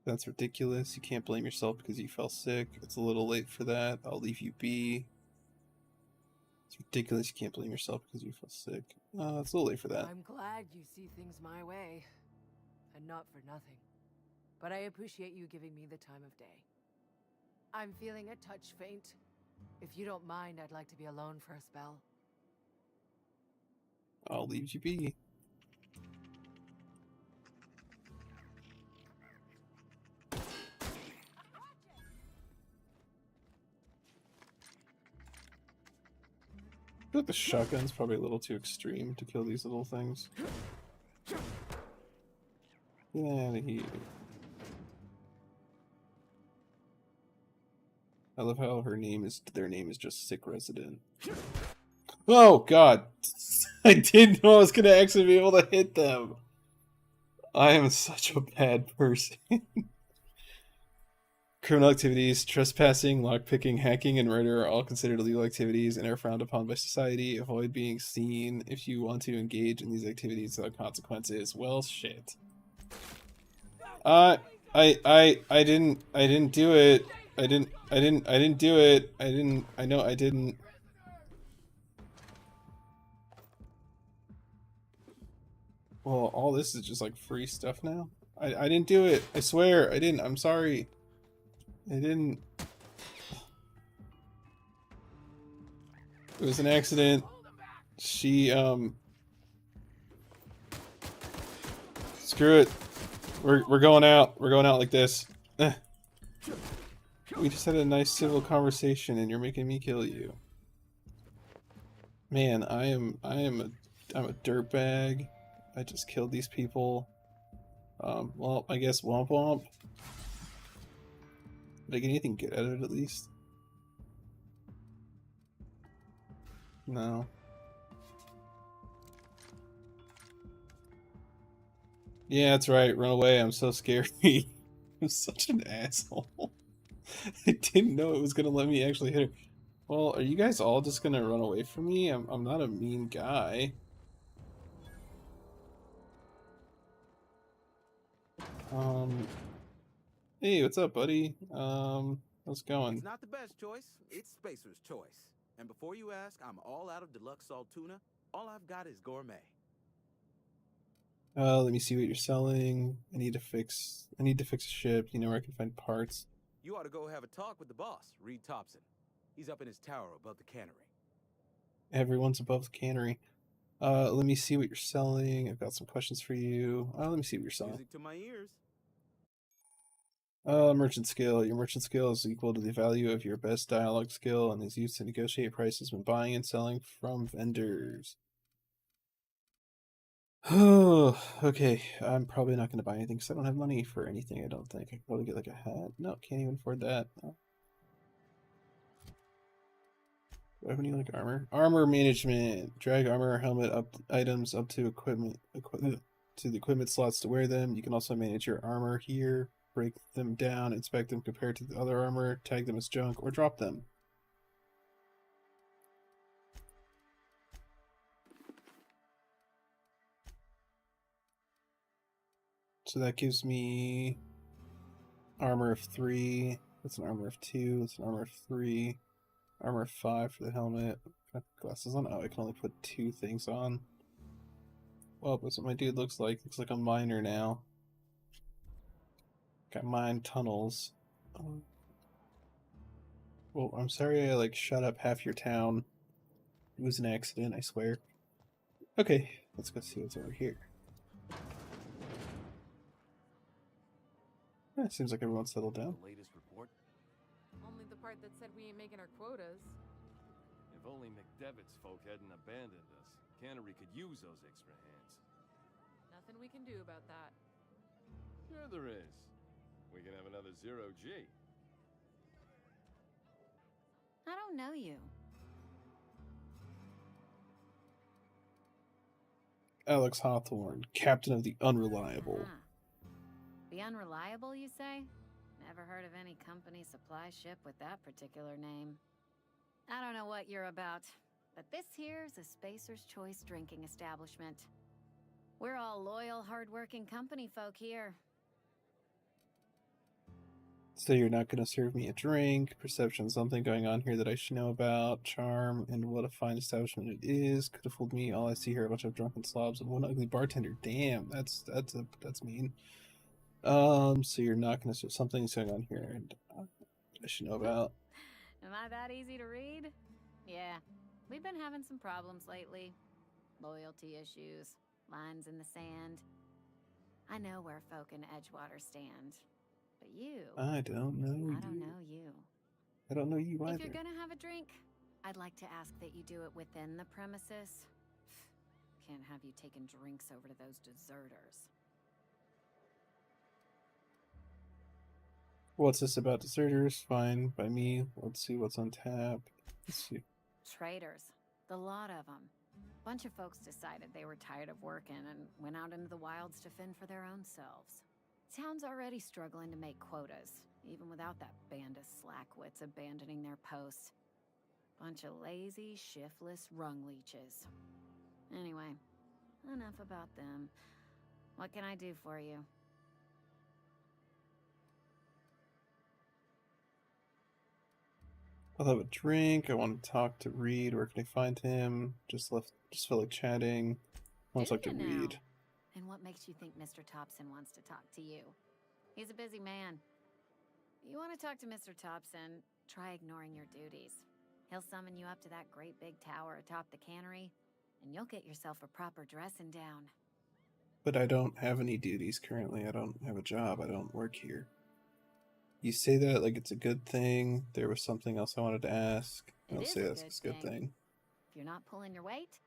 That's ridiculous. You can't blame yourself because you fell sick. It's a little late for that. I'll leave you be. It's ridiculous. You can't blame yourself because you fell sick. It's a little late for that. I'm glad you see things my way, and not for nothing. But I appreciate you giving me the time of day. I'm feeling a touch faint. If you don't mind, I'd like to be alone for a spell. I'll leave you be. I feel like the shotgun's probably a little too extreme to kill these little things. Get out of here. I love how their name is just Sick Resident. Oh god! I didn't know I was gonna actually be able to hit them. I am such a bad person. Criminal activities, trespassing, lockpicking, hacking, and murder are all considered illegal activities and are frowned upon by society. Avoid being seen if you want to engage in these activities without consequences. Well, shit. I didn't do it. I didn't do it. I know I didn't. Well, all this is just like free stuff now. I didn't do it. I swear I didn't. I'm sorry. I didn't. It was an accident. She screw it. We're going out. We're going out like this. We just had a nice civil conversation and you're making me kill you. Man, I'm a dirtbag. I just killed these people. Well, I guess womp womp. Did I get anything good out of it at least? No. Yeah, that's right. Run away. I'm so scary. I'm such an asshole. I didn't know it was gonna let me actually hit her. Well, are you guys all just gonna run away from me? I'm not a mean guy. Hey, what's up, buddy? How's it going? It's not the best choice. It's Spacer's choice. And before you ask, I'm all out of deluxe salt tuna. All I've got is gourmet. Let me see what you're selling. I need to fix a ship. You know where I can find parts. You ought to go have a talk with the boss, Reed Thompson. He's up in his tower above the cannery. Everyone's above the cannery. Let me see what you're selling. I've got some questions for you. Let me see what you're selling. Music to my ears. Merchant skill. Your merchant skill is equal to the value of your best dialogue skill and is used to negotiate prices when buying and selling from vendors. Oh, okay. I'm probably not going to buy anything because I don't have money for anything, I don't think. I could probably get like a hat. No, can't even afford that. No. Do I have any like armor? Armor management. Drag armor or helmet items up to equipment to the equipment slots to wear them. You can also manage your armor here. Break them down, inspect them compared to the other armor, tag them as junk, or drop them. So that gives me armor of 3. That's an armor of 2. That's an armor of 3. Armor of 5 for the helmet. Can I put glasses on? Oh, I can only put 2 things on. Well, that's what my dude looks like. Looks like a miner now. Got mine tunnels. Well, I'm sorry I shut up half your town. It was an accident, I swear. Okay, let's go see what's over here. It seems like everyone's settled down. The latest report? Only the part that said we ain't making our quotas. If only McDevitt's folk hadn't abandoned us, Cannery could use those extra hands. Nothing we can do about that. Sure there is. We can have another zero-G. I don't know you. Alex Hawthorne, Captain of the Unreliable. Huh. The Unreliable, you say? Never heard of any company supply ship with that particular name. I don't know what you're about, but this here's a Spacer's Choice drinking establishment. We're all loyal, hard-working company folk here. So you're not going to serve me a drink, perception, something going on here that I should know about, charm, and what a fine establishment it is. Could have fooled me. All I see here are a bunch of drunken slobs and one ugly bartender. Damn, that's mean. So you're not going to serve something's going on here and I should know about. Am I that easy to read? Yeah, we've been having some problems lately. Loyalty issues, lines in the sand. I know where folk in Edgewater stand. But you... I don't know you. I don't know you. I don't know you either. If you're gonna have a drink, I'd like to ask that you do it within the premises. Can't have you taking drinks over to those deserters. What's this about deserters? Fine by me. Let's see what's on tap. Let's see. Traitors. The lot of them. Bunch of folks decided they were tired of working and went out into the wilds to fend for their own selves. Town's already struggling to make quotas, even without that band of slackwits abandoning their posts. Bunch of lazy, shiftless rung leeches. Anyway, enough about them. What can I do for you? I'll have a drink. I want to talk to Reed. Where can I find him? Just felt like chatting. Almost like to read. And what makes you think Mr. Thompson wants to talk to you? He's a busy man. You want to talk to Mr. Thompson, try ignoring your duties. He'll summon you up to that great big tower atop the cannery, and you'll get yourself a proper dressing down. But I don't have any duties currently. I don't have a job. I don't work here. You say that like it's a good thing. There was something else I wanted to ask. I'll say that's a good thing. If you're not pulling your weight,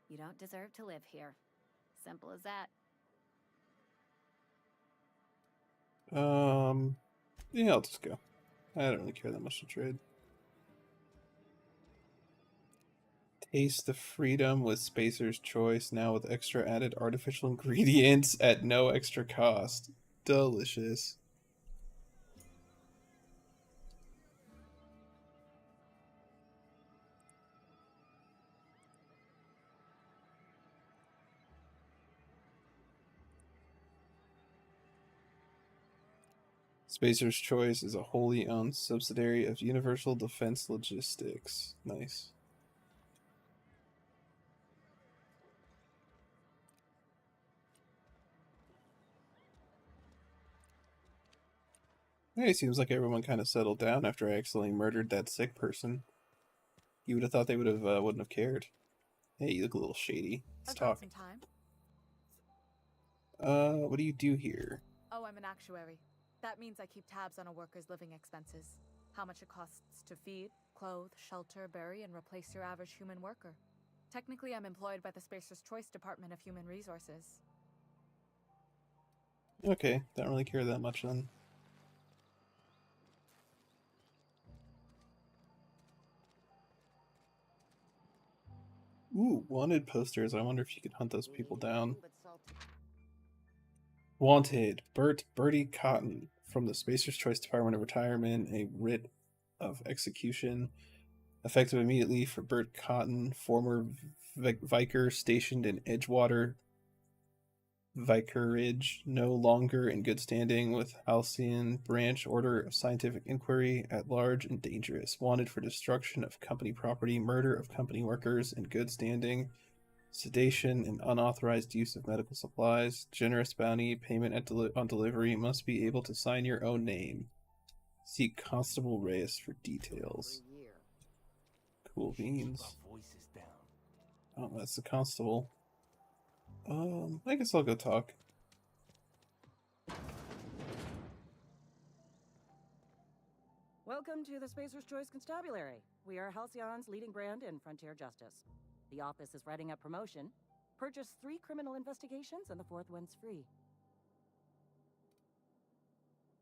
you don't deserve to live here. Simple as that. Yeah, I'll just go. I don't really care that much to trade. Taste the freedom with Spacer's Choice, now with extra added artificial ingredients at no extra cost. Delicious. Spacer's Choice is a wholly owned subsidiary of Universal Defense Logistics. Nice. Hey, it seems like everyone kind of settled down after I accidentally murdered that sick person. You would have thought they would have wouldn't have cared. Hey, you look a little shady. Let's talk. Some time. What do you do here? Oh, I'm an actuary. That means I keep tabs on a worker's living expenses. How much it costs to feed, clothe, shelter, bury, and replace your average human worker. Technically, I'm employed by the Spacer's Choice Department of Human Resources. Okay, don't really care that much then. Ooh, wanted posters. I wonder if you could hunt those people down. Wanted, Bertie Cotton, from the Spacer's Choice Department of Retirement, a writ of execution, effective immediately for Bert Cotton, former Viker stationed in Edgewater, Vicarage, no longer in good standing with Halcyon Branch Order of Scientific Inquiry, at large and dangerous. Wanted for destruction of company property, murder of company workers in good standing, sedation and unauthorized use of medical supplies, generous bounty, payment on delivery. Must be able to sign your own name. See Constable Reyes for details. Cool beans. Oh, that's the constable. I guess I'll go talk. Welcome to the Spacer's Choice Constabulary. We are Halcyon's leading brand in frontier justice. The office is writing up promotion. Purchase 3 criminal investigations and the 4th one's free.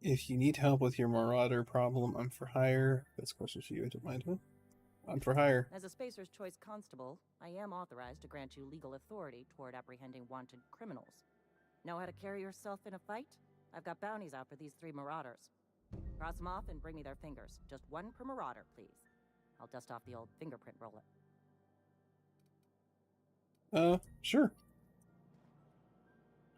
If you need help with your marauder problem, I'm for hire. That's a question for you, I don't mind. Huh? I'm for hire. As a Spacer's Choice Constable, I am authorized to grant you legal authority toward apprehending wanted criminals. Know how to carry yourself in a fight? I've got bounties out for these 3 marauders. Cross them off and bring me their fingers. Just 1 per marauder, please. I'll dust off the old fingerprint roller. Sure.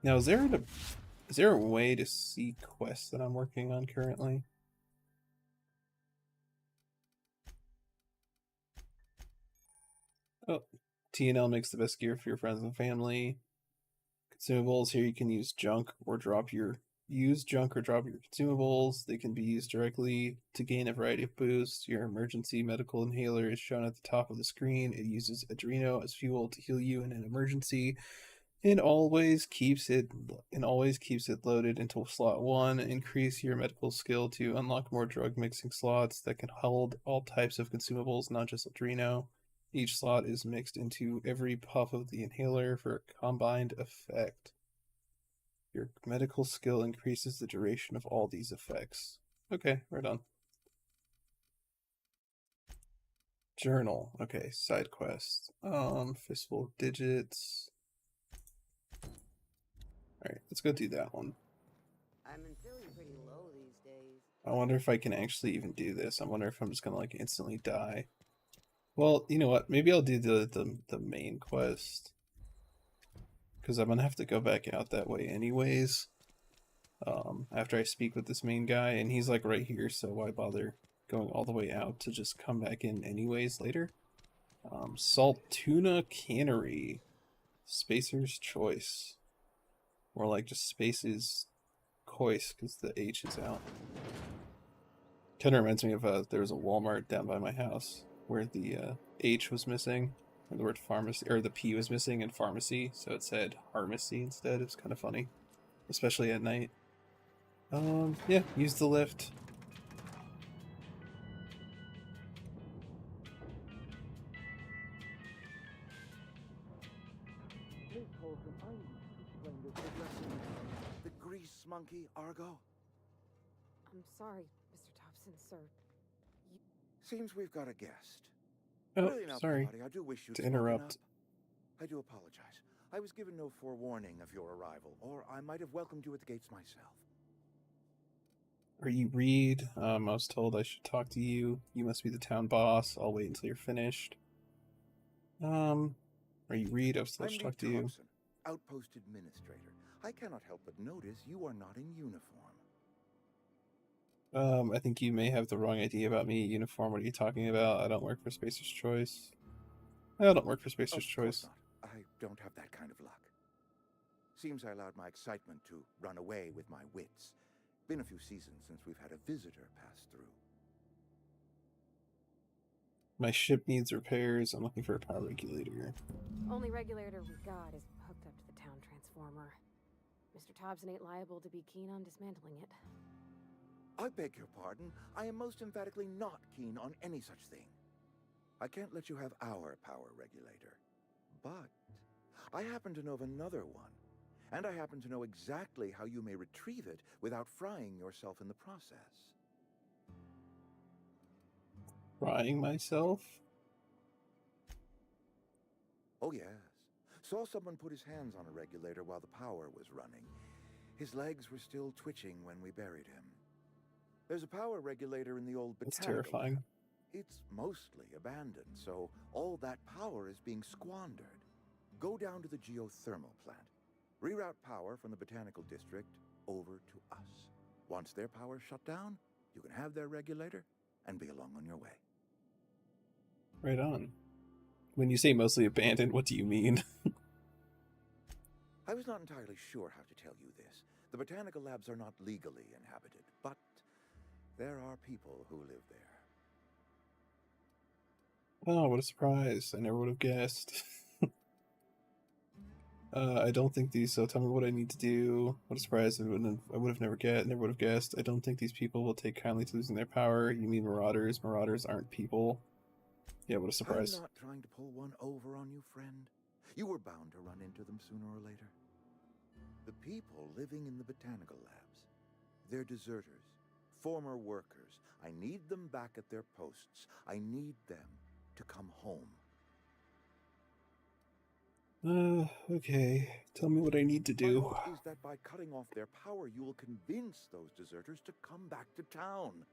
Now, is there a way to see quests that I'm working on currently? Oh, T&L makes the best gear for your friends and family. Consumables, here you can use junk or drop your consumables. They can be used directly to gain a variety of boosts. Your emergency medical inhaler is shown at the top of the screen. It uses Adreno as fuel to heal you in an emergency, and always keeps it loaded until slot 1. Increase your medical skill to unlock more drug mixing slots that can hold all types of consumables, not just Adreno. Each slot is mixed into every puff of the inhaler for a combined effect. Your medical skill increases the duration of all these effects. Okay, right on. Journal. Okay, side quest. Fistful of Digits. Alright, let's go do that one. I've been feeling pretty low these days. I wonder if I can actually even do this. I wonder if I'm just gonna like instantly die. Well, you know what? Maybe I'll do the main quest. Because I'm gonna have to go back out that way anyways. After I speak with this main guy, and he's like right here, so why bother going all the way out to just come back in anyways later? Salt Tuna Cannery. Spacer's Choice. Or like just Space's Choice, because the H is out. Kind of reminds me of there was a Walmart down by my house where the H was missing, or the word pharmacy, or the P was missing in pharmacy, so it said pharmacy instead. It's kind of funny, especially at night. Yeah, use the lift. The grease monkey, Argo? I'm sorry, Mr. Thompson, sir. Seems we've got a guest. Oh, Really now, sorry buddy, I do wish you'd to spoken interrupt. up. I do apologize. I was given no forewarning of your arrival, or I might have welcomed you at the gates myself. Are you Reed? I was told I should talk to you. You must be the town boss. I'll wait until you're finished. Are you Reed? I was supposed to talk to you. Thompson, outpost administrator. I cannot help but notice you are not in uniform. I think you may have the wrong idea about me. Uniform, what are you talking about? I don't work for Spacer's Choice. I don't work for Spacer's Choice. I don't have that kind of luck. Seems I allowed my excitement to run away with my wits. Been a few seasons since we've had a visitor pass through. My ship needs repairs. I'm looking for a power regulator. Only regulator we got is hooked up to the town transformer. Mr. Thompson ain't liable to be keen on dismantling it. I beg your pardon. I am most emphatically not keen on any such thing. I can't let you have our power regulator. But I happen to know of another one. And I happen to know exactly how you may retrieve it without frying yourself in the process. Frying myself? Oh yes. Saw someone put his hands on a regulator while the power was running. His legs were still twitching when we buried him. There's a power regulator in the old That's botanical terrifying. lab. It's mostly abandoned, so all that power is being squandered. Go down to the geothermal plant. Reroute power from the Botanical District over to us. Once their power's shut down, you can have their regulator and be along on your way. Right on. When you say mostly abandoned, what do you mean? I was not entirely sure how to tell you this. The botanical labs are not legally inhabited, but there are people who live there. Oh, what a surprise. I never would have guessed. I don't think these, so tell me what I need to do. What a surprise. I would have never would have guessed. I don't think these people will take kindly to losing their power. You mean marauders? Marauders aren't people. Yeah, what a surprise. I'm not trying to pull one over on you, friend. You were bound to run into them sooner or later. The people living in the botanical labs, they're deserters, former workers. I need them back at their posts. I need them to come home. Okay. Tell me what I need to do. My hope is that by cutting off their power, you will convince those deserters to come back to town.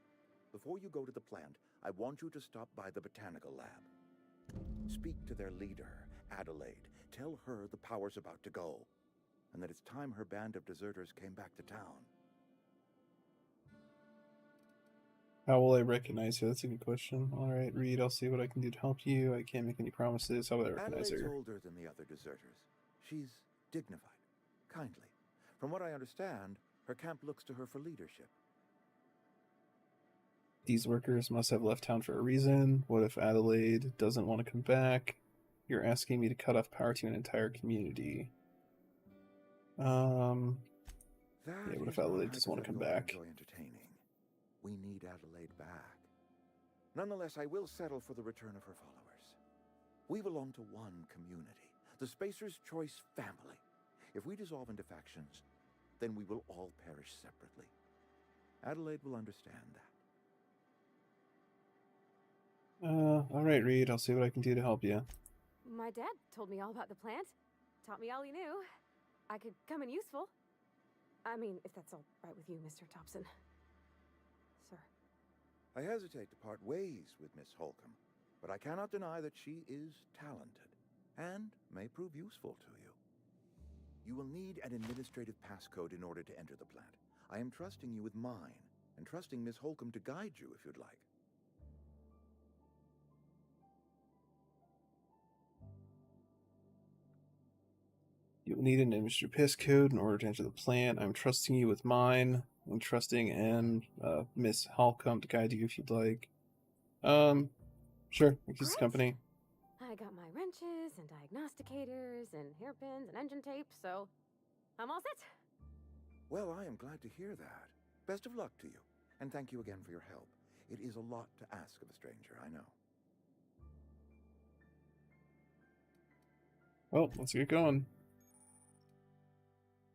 Before you go to the plant, I want you to stop by the botanical lab. Speak to their leader, Adelaide. Tell her the power's about to go, and that it's time her band of deserters came back to town. How will I recognize her? That's a good question. Alright, Reed, I'll see what I can do to help you. I can't make any promises. How will I recognize Adelaide's her? older than the other deserters. She's dignified, kindly. From what I understand, her camp looks to her for leadership. These workers must have left town for a reason. What if Adelaide doesn't want to come back? You're asking me to cut off power to an entire community. Yeah, what if Adelaide doesn't want to come back? Enjoy entertaining. We need Adelaide back. Nonetheless, I will settle for the return of her followers. We belong to one community, the Spacer's Choice family. If we dissolve into factions, then we will all perish separately. Adelaide will understand that. Alright, Reed, I'll see what I can do to help you. My dad told me all about the plant. Taught me all he knew. I could come in useful. I mean, if that's all right with you, Mr. Thompson. Sir. I hesitate to part ways with Miss Holcomb, but I cannot deny that she is talented and may prove useful to you. You will need an administrative passcode in order to enter the plant. I am trusting you with mine, and trusting Miss Holcomb to guide you if you'd like. You'll need an administrative passcode in order to enter the plant. I'm trusting you with mine. I'm trusting and Miss Holcomb to guide you if you'd like. Sure, excuse the company. I got my wrenches and diagnosticators and hairpins and engine tape, so I'm all set. Well, I am glad to hear that. Best of luck to you, and thank you again for your help. It is a lot to ask of a stranger, I know. Well, let's get going.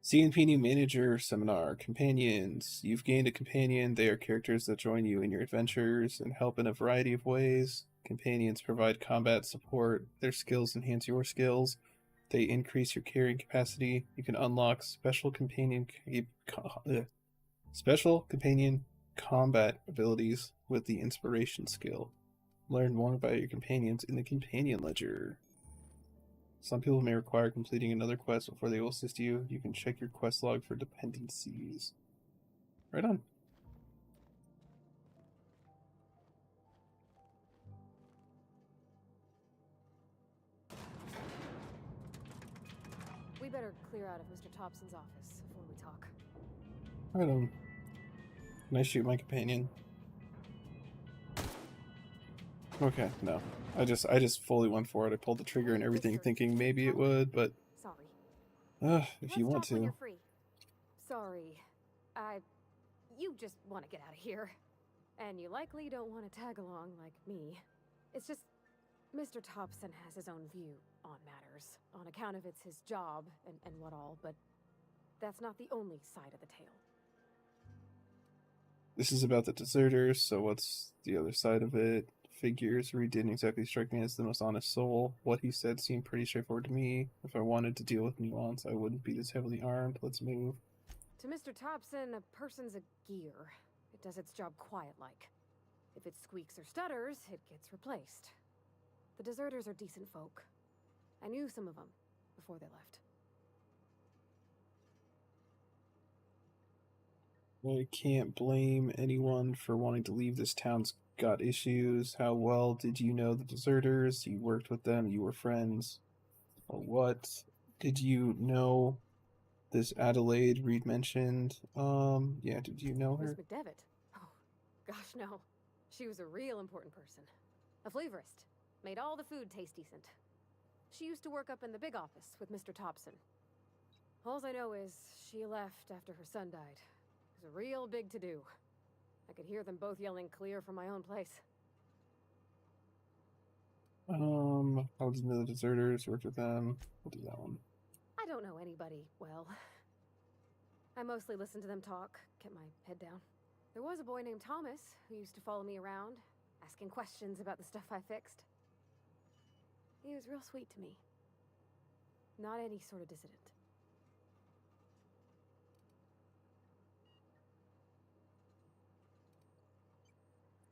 CNP New Manager Seminar. Companions. You've gained a companion. They are characters that join you in your adventures and help in a variety of ways. Companions provide combat support. Their skills enhance your skills. They increase your carrying capacity. You can unlock special companion combat abilities with the Inspiration skill. Learn more about your companions in the Companion Ledger. Some people may require completing another quest before they will assist you. You can check your quest log for dependencies. Right on. We better clear out of Mr. Thompson's office before we talk. Right on. Can I shoot my companion? Okay, no. I just fully went for it. I pulled the trigger and everything thinking maybe it would, but... Sorry. If you want Let's talk when to. you're free. Sorry. You just want to get out of here. And you likely don't want to tag along like me. It's just... Mr. Thompson has his own view on matters. On account of it's his job and what all, but... That's not the only side of the tale. This is about the deserters, so what's the other side of it? Figures. Reed didn't exactly strike me as the most honest soul. What he said seemed pretty straightforward to me. If I wanted to deal with nuance, I wouldn't be this heavily armed. Let's move. To Mr. Thompson, a person's a gear. It does its job quiet-like. If it squeaks or stutters, it gets replaced. The deserters are decent folk. I knew some of them before they left. I can't blame anyone for wanting to leave. This town's got issues. How well did you know the deserters? You worked with them, you were friends. Or what? Did you know this Adelaide Reed mentioned? Yeah, did you know Miss her? McDevitt? Oh, gosh, no. She was a real important person. A flavorist. Made all the food taste decent. She used to work up in the big office with Mr. Thompson. Alls I know is she left after her son died. It was a real big to-do. I could hear them both yelling clear from my own place. How did you know the deserters? Worked with them? We'll do that one. I don't know anybody well. I mostly listened to them talk, kept my head down. There was a boy named Thomas who used to follow me around, asking questions about the stuff I fixed. He was real sweet to me. Not any sort of dissident.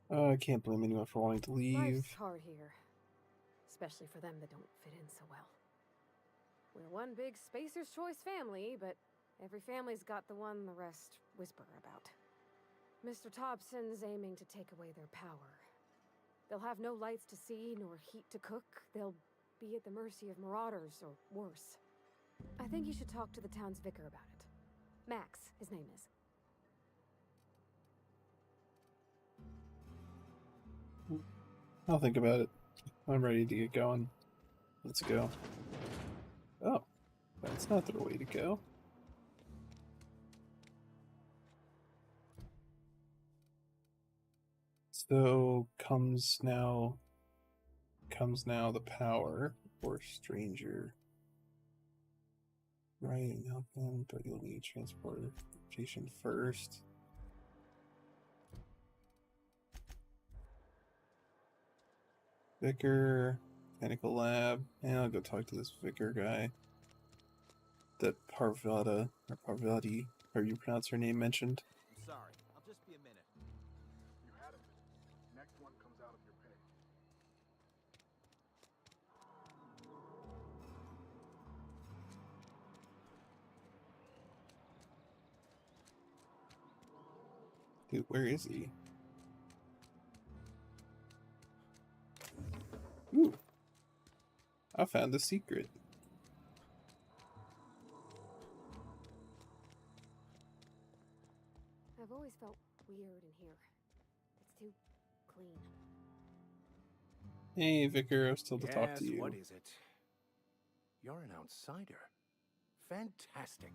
I can't blame anyone for wanting to leave. Life's hard here. Especially for them that don't fit in so well. We're one big Spacer's Choice family, but every family's got the one the rest whisper about. Mr. Thompson's aiming to take away their power. They'll have no lights to see, nor heat to cook. They'll be at the mercy of marauders, or worse. I think you should talk to the town's vicar about it. Max, his name is. I'll think about it. I'm ready to get going. Let's go. Oh, that's not the way to go. So comes now the power for stranger. Right, nothing, but you'll need transportation first. Vicar, Mechanical Lab, and I'll go talk to this Vicar guy that Parvati, or you pronounce her name, mentioned. I'm sorry. I'll just be a minute. You had a minute. Next one comes out of your pay. Dude, where is he? Ooh. I found the secret. I've always felt weird in here. It's too clean. Hey, Vicar, I'm still to talk to Yes, you. what is it? You're an outsider. Fantastic.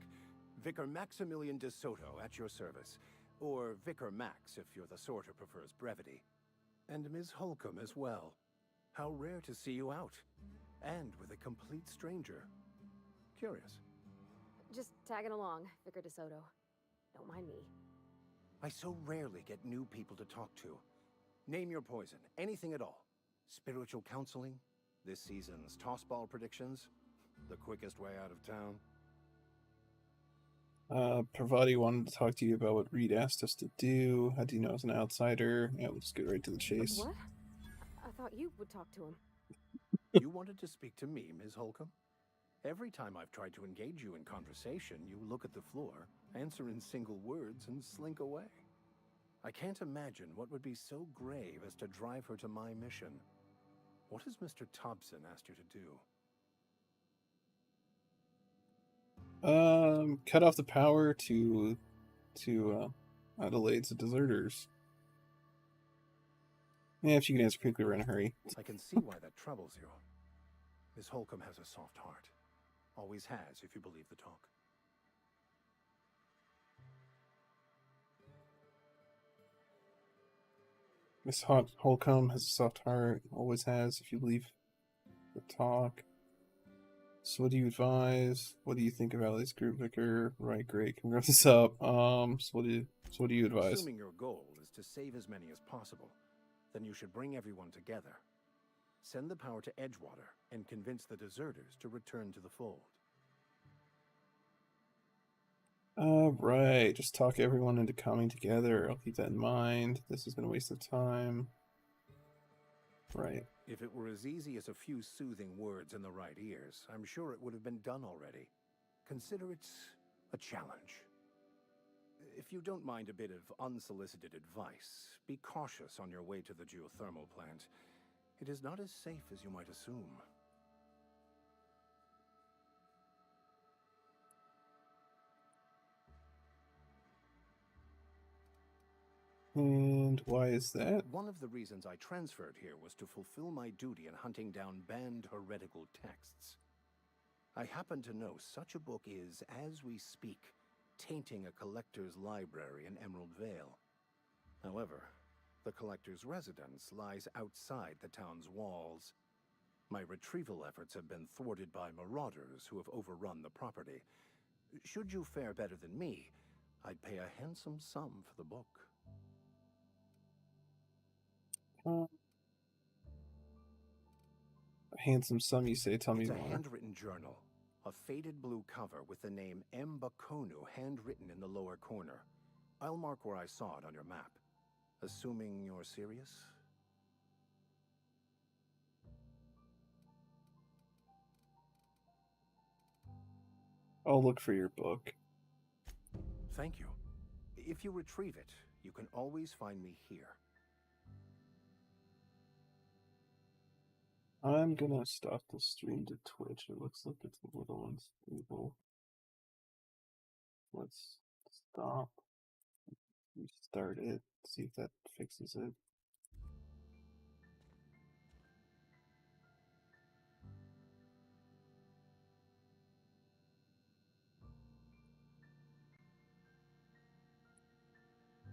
Vicar Maximilian de Soto at your service. Or Vicar Max, if you're the sort who prefers brevity. And Ms. Holcomb as well. How rare to see you out. And with a complete stranger. Curious. Just tagging along, Vicar DeSoto. Don't mind me. I so rarely get new people to talk to. Name your poison, anything at all. Spiritual counseling, this season's tossball predictions, the quickest way out of town. Parvati wanted to talk to you about what Reed asked us to do. How do you know as an outsider? Yeah, we'll just get right to the chase. What? I thought you would talk to him. You wanted to speak to me, Ms. Holcomb? Every time I've tried to engage you in conversation, you look at the floor, answer in single words, and slink away. I can't imagine what would be so grave as to drive her to my mission. What has Mr. Thompson asked you to do? Cut off the power to Adelaide's deserters. Yeah, if you can answer quickly, we're in a hurry. I can see why that troubles you. Miss Holcomb has a soft heart. Always has, if you believe the talk. Miss Holcomb has a soft heart, always has, if you believe the talk. So what do you advise? What do you think about this group, Vicar? Right, great. Can we wrap this up? So what do you advise? Assuming your goal is to save as many as possible, then you should bring everyone together. Send the power to Edgewater and convince the deserters to return to the fold. Right. Just talk everyone into coming together. I'll keep that in mind. This has been a waste of time. Right. If it were as easy as a few soothing words in the right ears, I'm sure it would have been done already. Consider it a challenge. If you don't mind a bit of unsolicited advice, be cautious on your way to the geothermal plant. It is not as safe as you might assume. And why is that? One of the reasons I transferred here was to fulfill my duty in hunting down banned heretical texts. I happen to know such a book is, as we speak, tainting a collector's library in Emerald Vale. However, the collector's residence lies outside the town's walls. My retrieval efforts have been thwarted by marauders who have overrun the property. Should you fare better than me, I'd pay a handsome sum for the book. A handsome sum, you say? Tell me It's a more. handwritten journal. A faded blue cover with the name M. Bakonu handwritten in the lower corner. I'll mark where I saw it on your map. Assuming you're serious? I'll look for your book. Thank you. If you retrieve it, you can always find me here. I'm gonna stop the stream to Twitch. It looks like it's a little unstable. Let's stop. Restart it. See if that fixes it.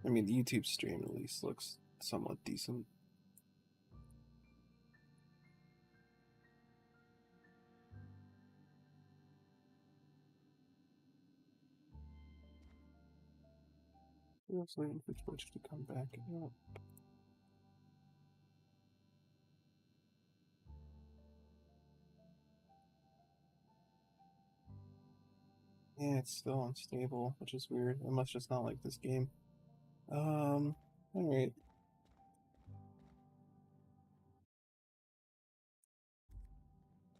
I mean, the YouTube stream at least looks somewhat decent. I'm just waiting for Twitch to come back up. Yeah, it's still unstable, which is weird. I must just not like this game. Alright.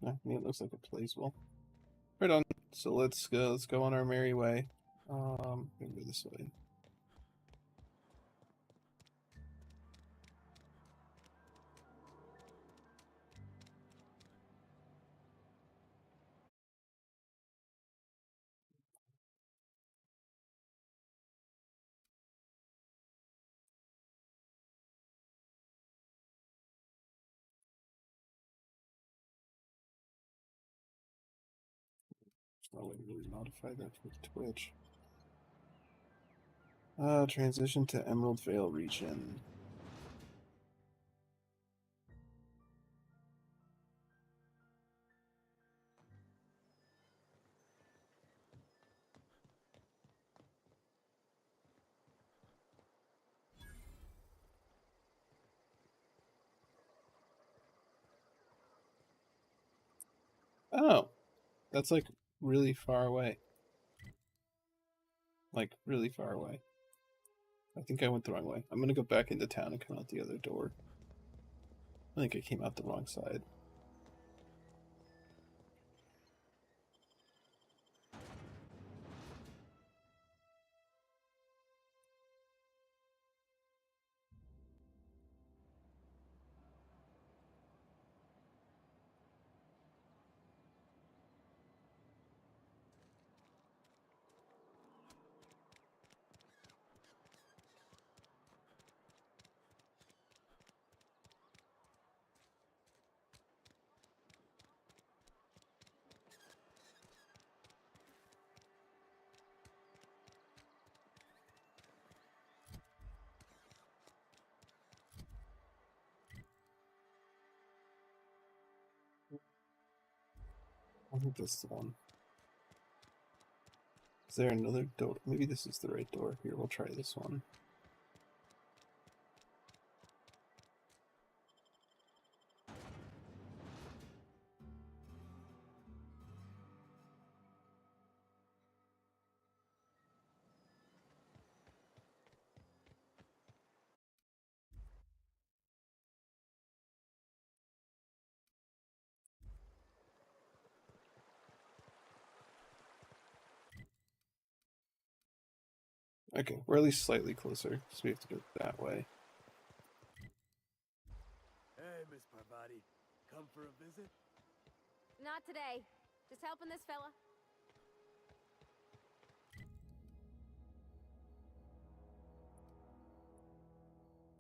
I mean, it looks like it plays well. Right on. So let's go on our merry way. Gonna go this way. No way to really modify that with Twitch. Transition to Emerald Vale region. Oh, that's like really far away. Like really far away. I think I went the wrong way. I'm gonna go back into town and come out the other door. I think I came out the wrong side. I think this is the one. Is there another door? Maybe this is the right door. Here, we'll try this one. Okay, we're at least slightly closer, so we have to go that way. Hey, Miss Parvati. Come for a visit? Not today. Just helping this fella.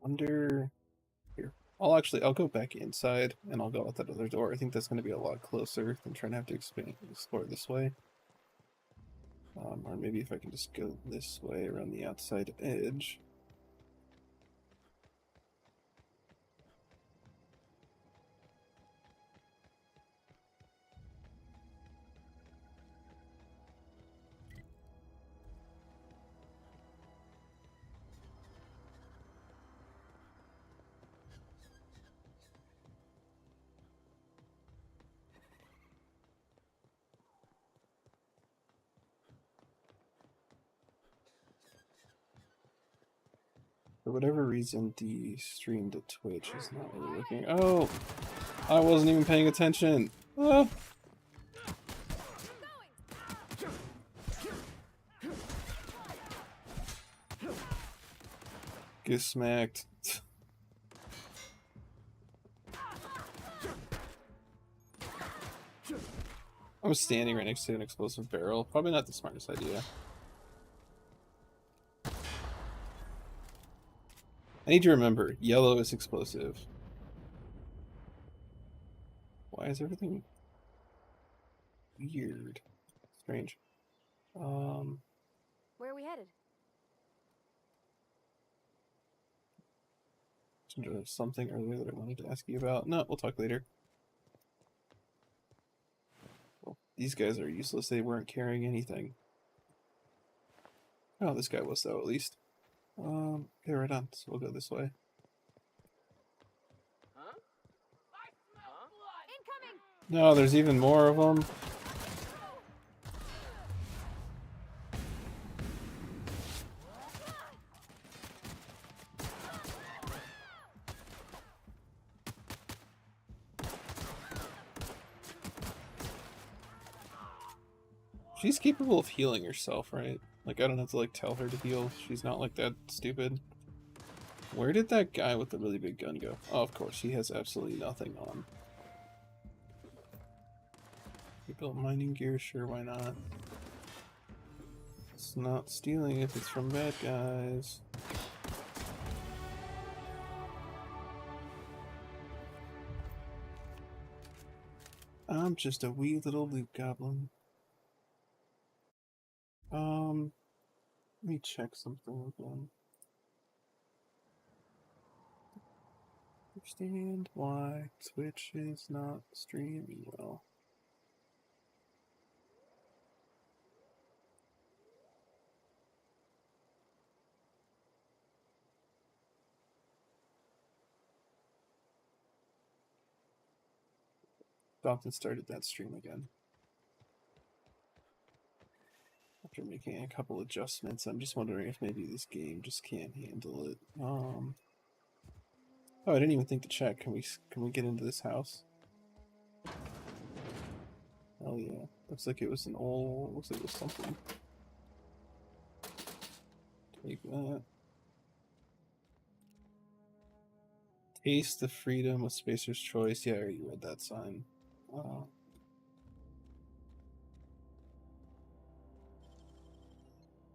Wonder here. I'll go back inside and I'll go out that other door. I think that's going to be a lot closer than trying to have to explore this way. Or maybe if I can just go this way around the outside edge. For whatever reason, the stream to Twitch is not really working. Oh! I wasn't even paying attention! Ah. Get smacked. I was standing right next to an explosive barrel. Probably not the smartest idea. I need to remember, yellow is explosive. Why is everything weird? Strange. Where are we headed? Something earlier that I wanted to ask you about. No, we'll talk later. Well, these guys are useless. They weren't carrying anything. Oh, this guy was though, at least. Okay, right on. So we'll go this way. Huh? Incoming! No, there's even more of them. She's capable of healing herself, right? Like, I don't have to, like, tell her to heal. She's not, like, that stupid. Where did that guy with the really big gun go? Oh, of course, he has absolutely nothing on. He built mining gear, sure, why not? It's not stealing if it's from bad guys. I'm just a wee little loot goblin. Let me check something again. Understand why Twitch is not streaming well. Stopped and started that stream again. After making a couple adjustments, I'm just wondering if maybe this game just can't handle it. Oh, I didn't even think to check. Can we get into this house? Oh yeah, looks like it was an old. Looks like it was something. Take that. Taste the freedom of Spacer's Choice. Yeah, I already read that sign.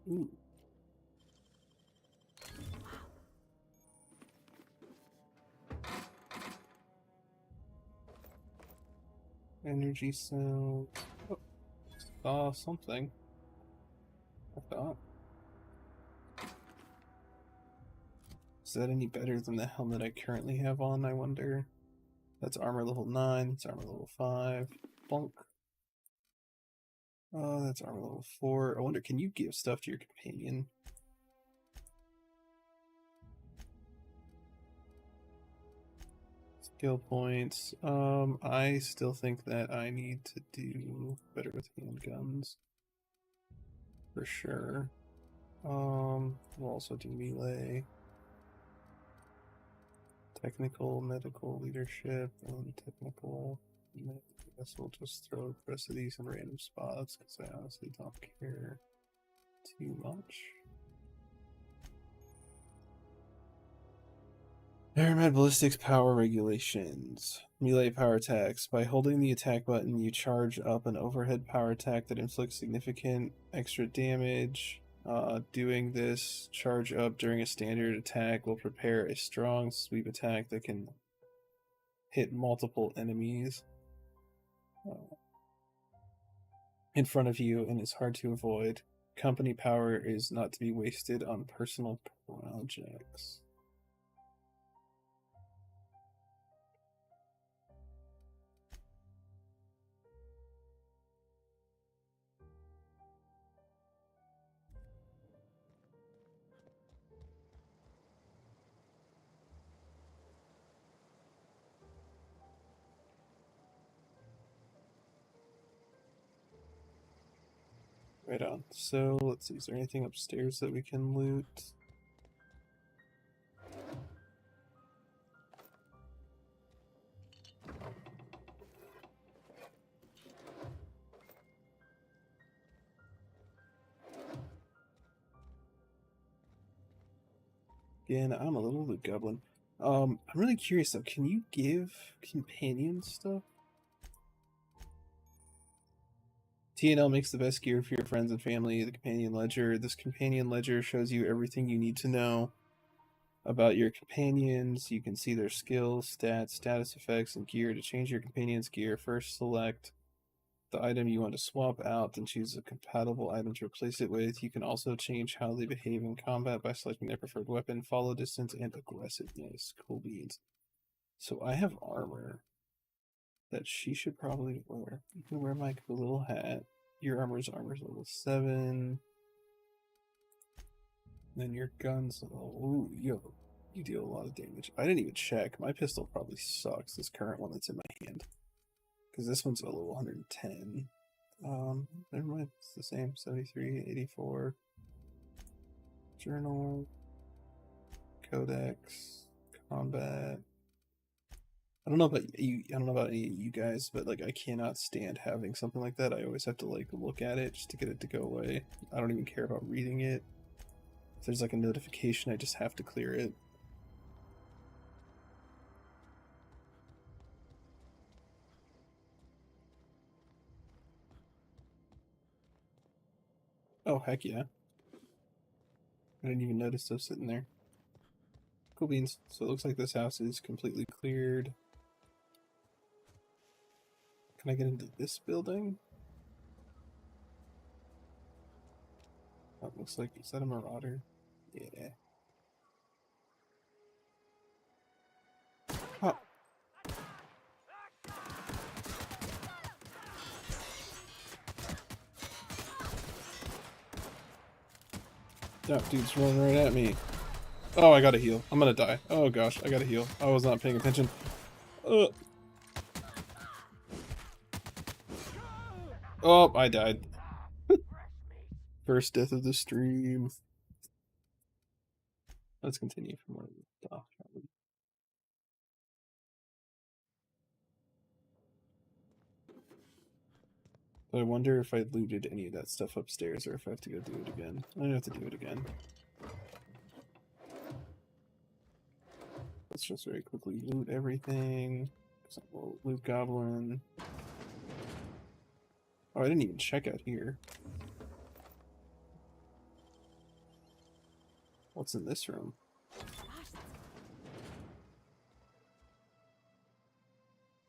Ooh. Energy cell. Oh, saw something. I thought. Is that any better than the helmet I currently have on, I wonder? That's armor level 9, that's armor level 5. Bonk. Oh, that's armor level 4. I wonder, can you give stuff to your companion? Skill points. I still think that I need to do better with handguns. For sure. We'll also do melee. Technical, medical, leadership, and technical. I guess we'll just throw the rest of these in random spots because I honestly don't care too much. Airmed ballistics power regulations. Melee power attacks. By holding the attack button, you charge up an overhead power attack that inflicts significant extra damage. Doing this charge up during a standard attack will prepare a strong sweep attack that can hit multiple enemies in front of you and is hard to avoid. Company power is not to be wasted on personal projects. Right on. So, let's see, is there anything upstairs that we can loot? Again, I'm a little loot goblin. I'm really curious though, can you give companion stuff? TNL makes the best gear for your friends and family, the companion ledger. This companion ledger shows you everything you need to know about your companions. You can see their skills, stats, status effects, and gear. To change your companion's gear, first select the item you want to swap out, then choose a compatible item to replace it with. You can also change how they behave in combat by selecting their preferred weapon, follow distance, and aggressiveness. Cool beans. So I have armor that she should probably wear. You can wear my cool little hat. Your armor's level 7. Then your gun's level... Ooh, you deal a lot of damage. I didn't even check. My pistol probably sucks, this current one that's in my hand. Because this one's a level 110. Never mind. It's the same. 73, 84. Journal. Codex. Combat. I don't know about you. I don't know about any of you guys, but like I cannot stand having something like that. I always have to like look at it just to get it to go away. I don't even care about reading it. If there's like a notification, I just have to clear it. Oh heck yeah! I didn't even notice those sitting there. Cool beans. So it looks like this house is completely cleared. Can I get into this building? Oh, it looks like, is that a marauder? Yeah. Oh. That dude's running right at me. Oh, I gotta heal. I'm gonna die. Oh gosh, I gotta heal. I was not paying attention. Oh, I died. First death of the stream. Let's continue from where we left off. I wonder if I looted any of that stuff upstairs or if I have to go do it again. I have to do it again. Let's just very quickly loot everything. Loot goblin. Oh, I didn't even check out here. What's in this room?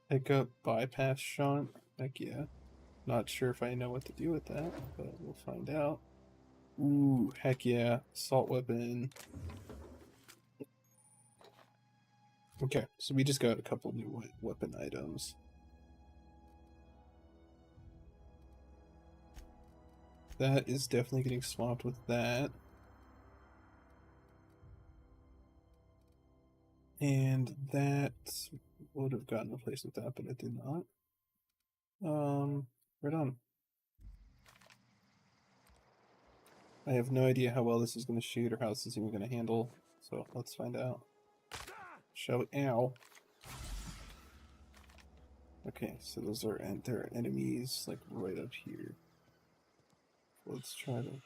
Pick up bypass shunt. Heck yeah. Not sure if I know what to do with that, but we'll find out. Ooh, heck yeah. Assault weapon. Okay, so we just got a couple new weapon items. That is definitely getting swapped with that. And that would have gotten replaced with that, but it did not. Right on. I have no idea how well this is going to shoot or how this is even going to handle, so let's find out. Shall we? Ow. Okay, so those are there are enemies like right up here. Let's try to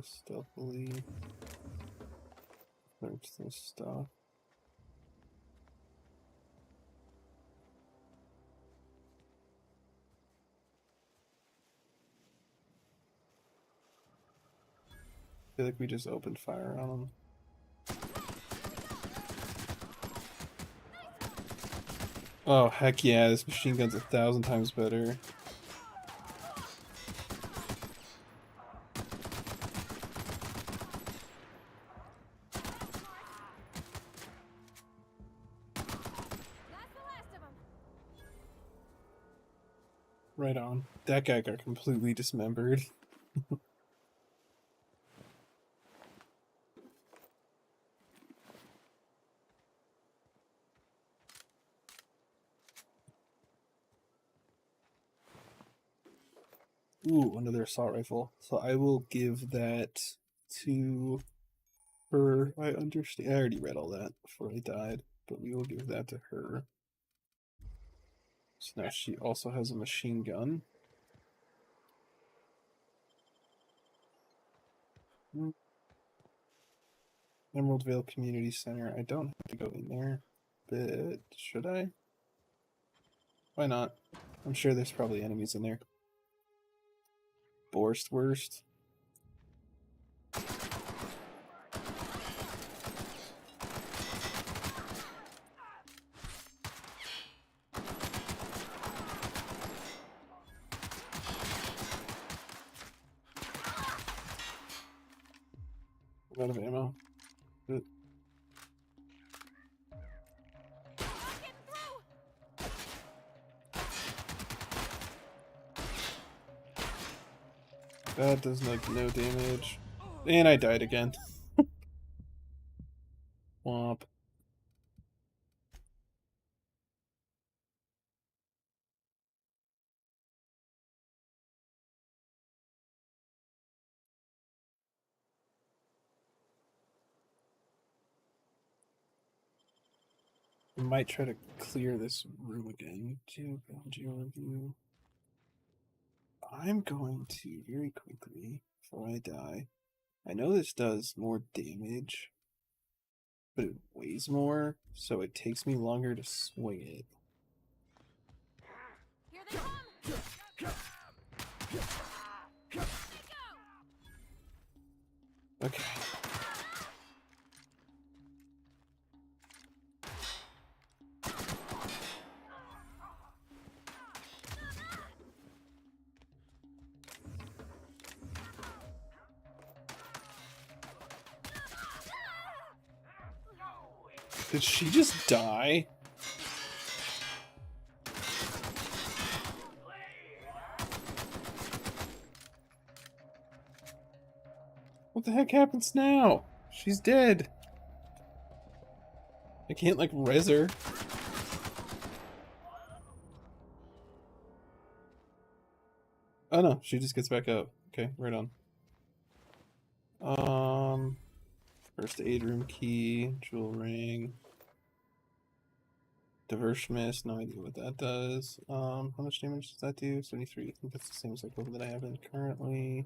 stealthily search this stuff. feel like we just opened fire on them. Oh, heck yeah, this machine gun's 1,000 times better. Right on. That guy got completely dismembered. Ooh, another assault rifle. So I will give that to her. I understand. I already read all that before I died, but we will give that to her. So now she also has a machine gun. Emerald Vale Community Center. I don't have to go in there, but should I? Why not? I'm sure there's probably enemies in there. Borstwurst. I'm out of ammo. Good. That does like no damage. And I died again. Womp. I might try to clear this room again. Geo review. I'm going to very quickly, before I die. I know this does more damage, but it weighs more, so it takes me longer to swing it. Here they come! Okay. Did she just die? What the heck happens now? She's dead. I can't like res her. Oh no, she just gets back up. Okay, right on. First aid room key, jewel ring. Diverse mist, no idea what that does. How much damage does that do? 73. I think that's the same cycle that I have in currently.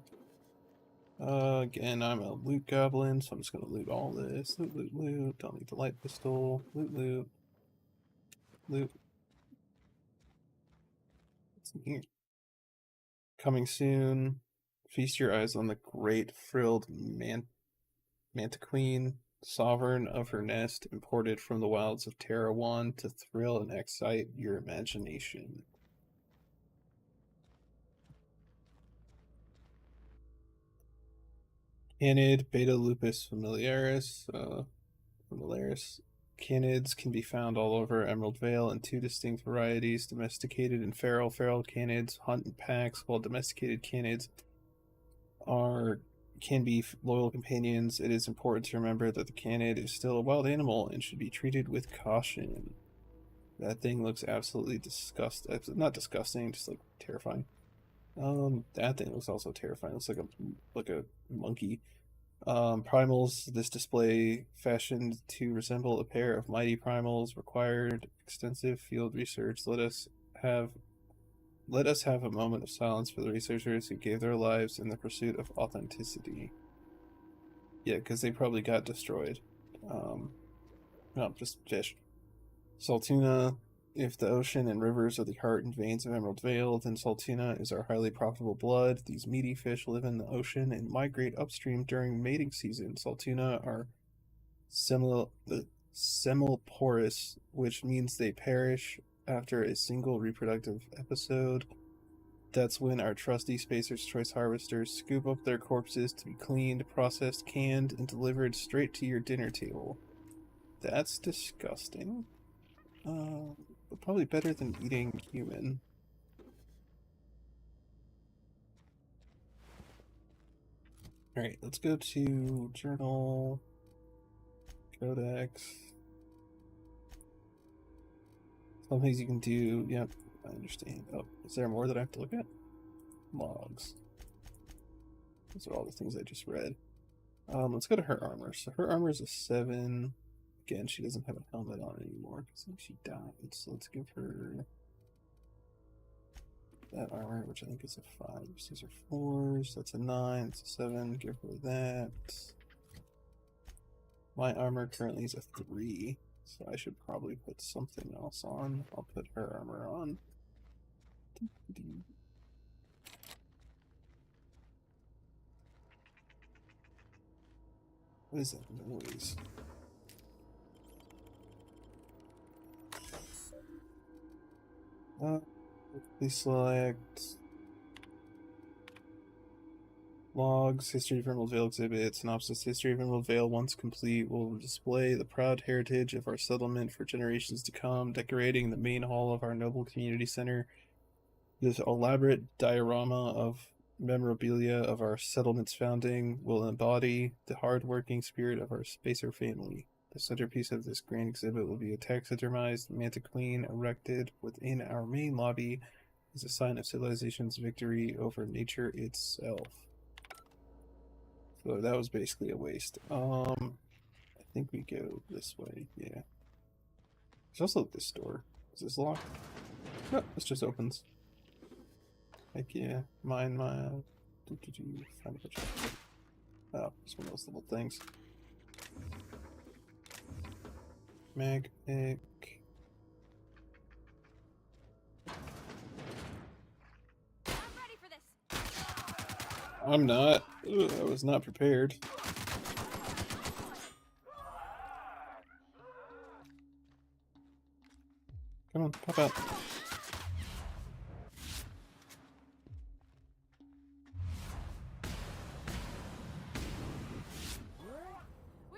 Again, I'm a loot goblin, so I'm just gonna loot all this. Loot, loot, loot. Don't need the light pistol. Loot, loot. Loot. What's in here? Coming soon. Feast your eyes on the great frilled Mantiqueen, sovereign of her nest, imported from the wilds of Terrawan to thrill and excite your imagination. Canid, Beta lupus familiaris, Canids can be found all over Emerald Vale in 2 distinct varieties, domesticated and feral. Feral canids hunt in packs, while domesticated canids can be loyal companions. It is important to remember that the canid is still a wild animal and should be treated with caution. That thing looks absolutely disgusting. Not disgusting, just like terrifying. That thing looks also terrifying. It looks like a monkey. Primals. This display, fashioned to resemble a pair of mighty primals, required extensive field research. Let us have a moment of silence for the researchers who gave their lives in the pursuit of authenticity. Yeah, because they probably got destroyed. No, just fish. Saltuna, If the ocean and rivers are the heart and veins of Emerald Vale, then Saltuna is our highly profitable blood. These meaty fish live in the ocean and migrate upstream during mating season. Saltuna are semilporous, which means they perish after a single reproductive episode. That's when our trusty Spacer's Choice harvesters scoop up their corpses to be cleaned, processed, canned, and delivered straight to your dinner table. That's disgusting. But probably better than eating human. Alright, let's go to journal, codex. Some things you can do. Yep, I understand. Oh, is there more that I have to look at? Logs. Those are all the things I just read. Let's go to her armor. So her armor is a 7. Again, she doesn't have a helmet on anymore because I think she died. So let's give her that armor, which I think is a 5. These are 4s. That's a 9. It's a 7. Give her that. My armor currently is a 3, so I should probably put something else on. I'll put her armor on. What is that noise? Please select logs, history of Emerald Vale exhibit, synopsis. History of Emerald Vale, once complete, will display the proud heritage of our settlement for generations to come, decorating the main hall of our noble community center. This elaborate diorama of memorabilia of our settlement's founding will embody the hard-working spirit of our Spacer family. The centerpiece of this grand exhibit will be a taxidermized Manta Queen erected within our main lobby as a sign of civilization's victory over nature itself. So that was basically a waste. I think we go this way, yeah. There's also this door. Is this locked? No, this just opens. Heck yeah. Find a picture. Oh, it's one of those little things. Mag pick. I'm not. Ugh, I was not prepared. Come on, pop out.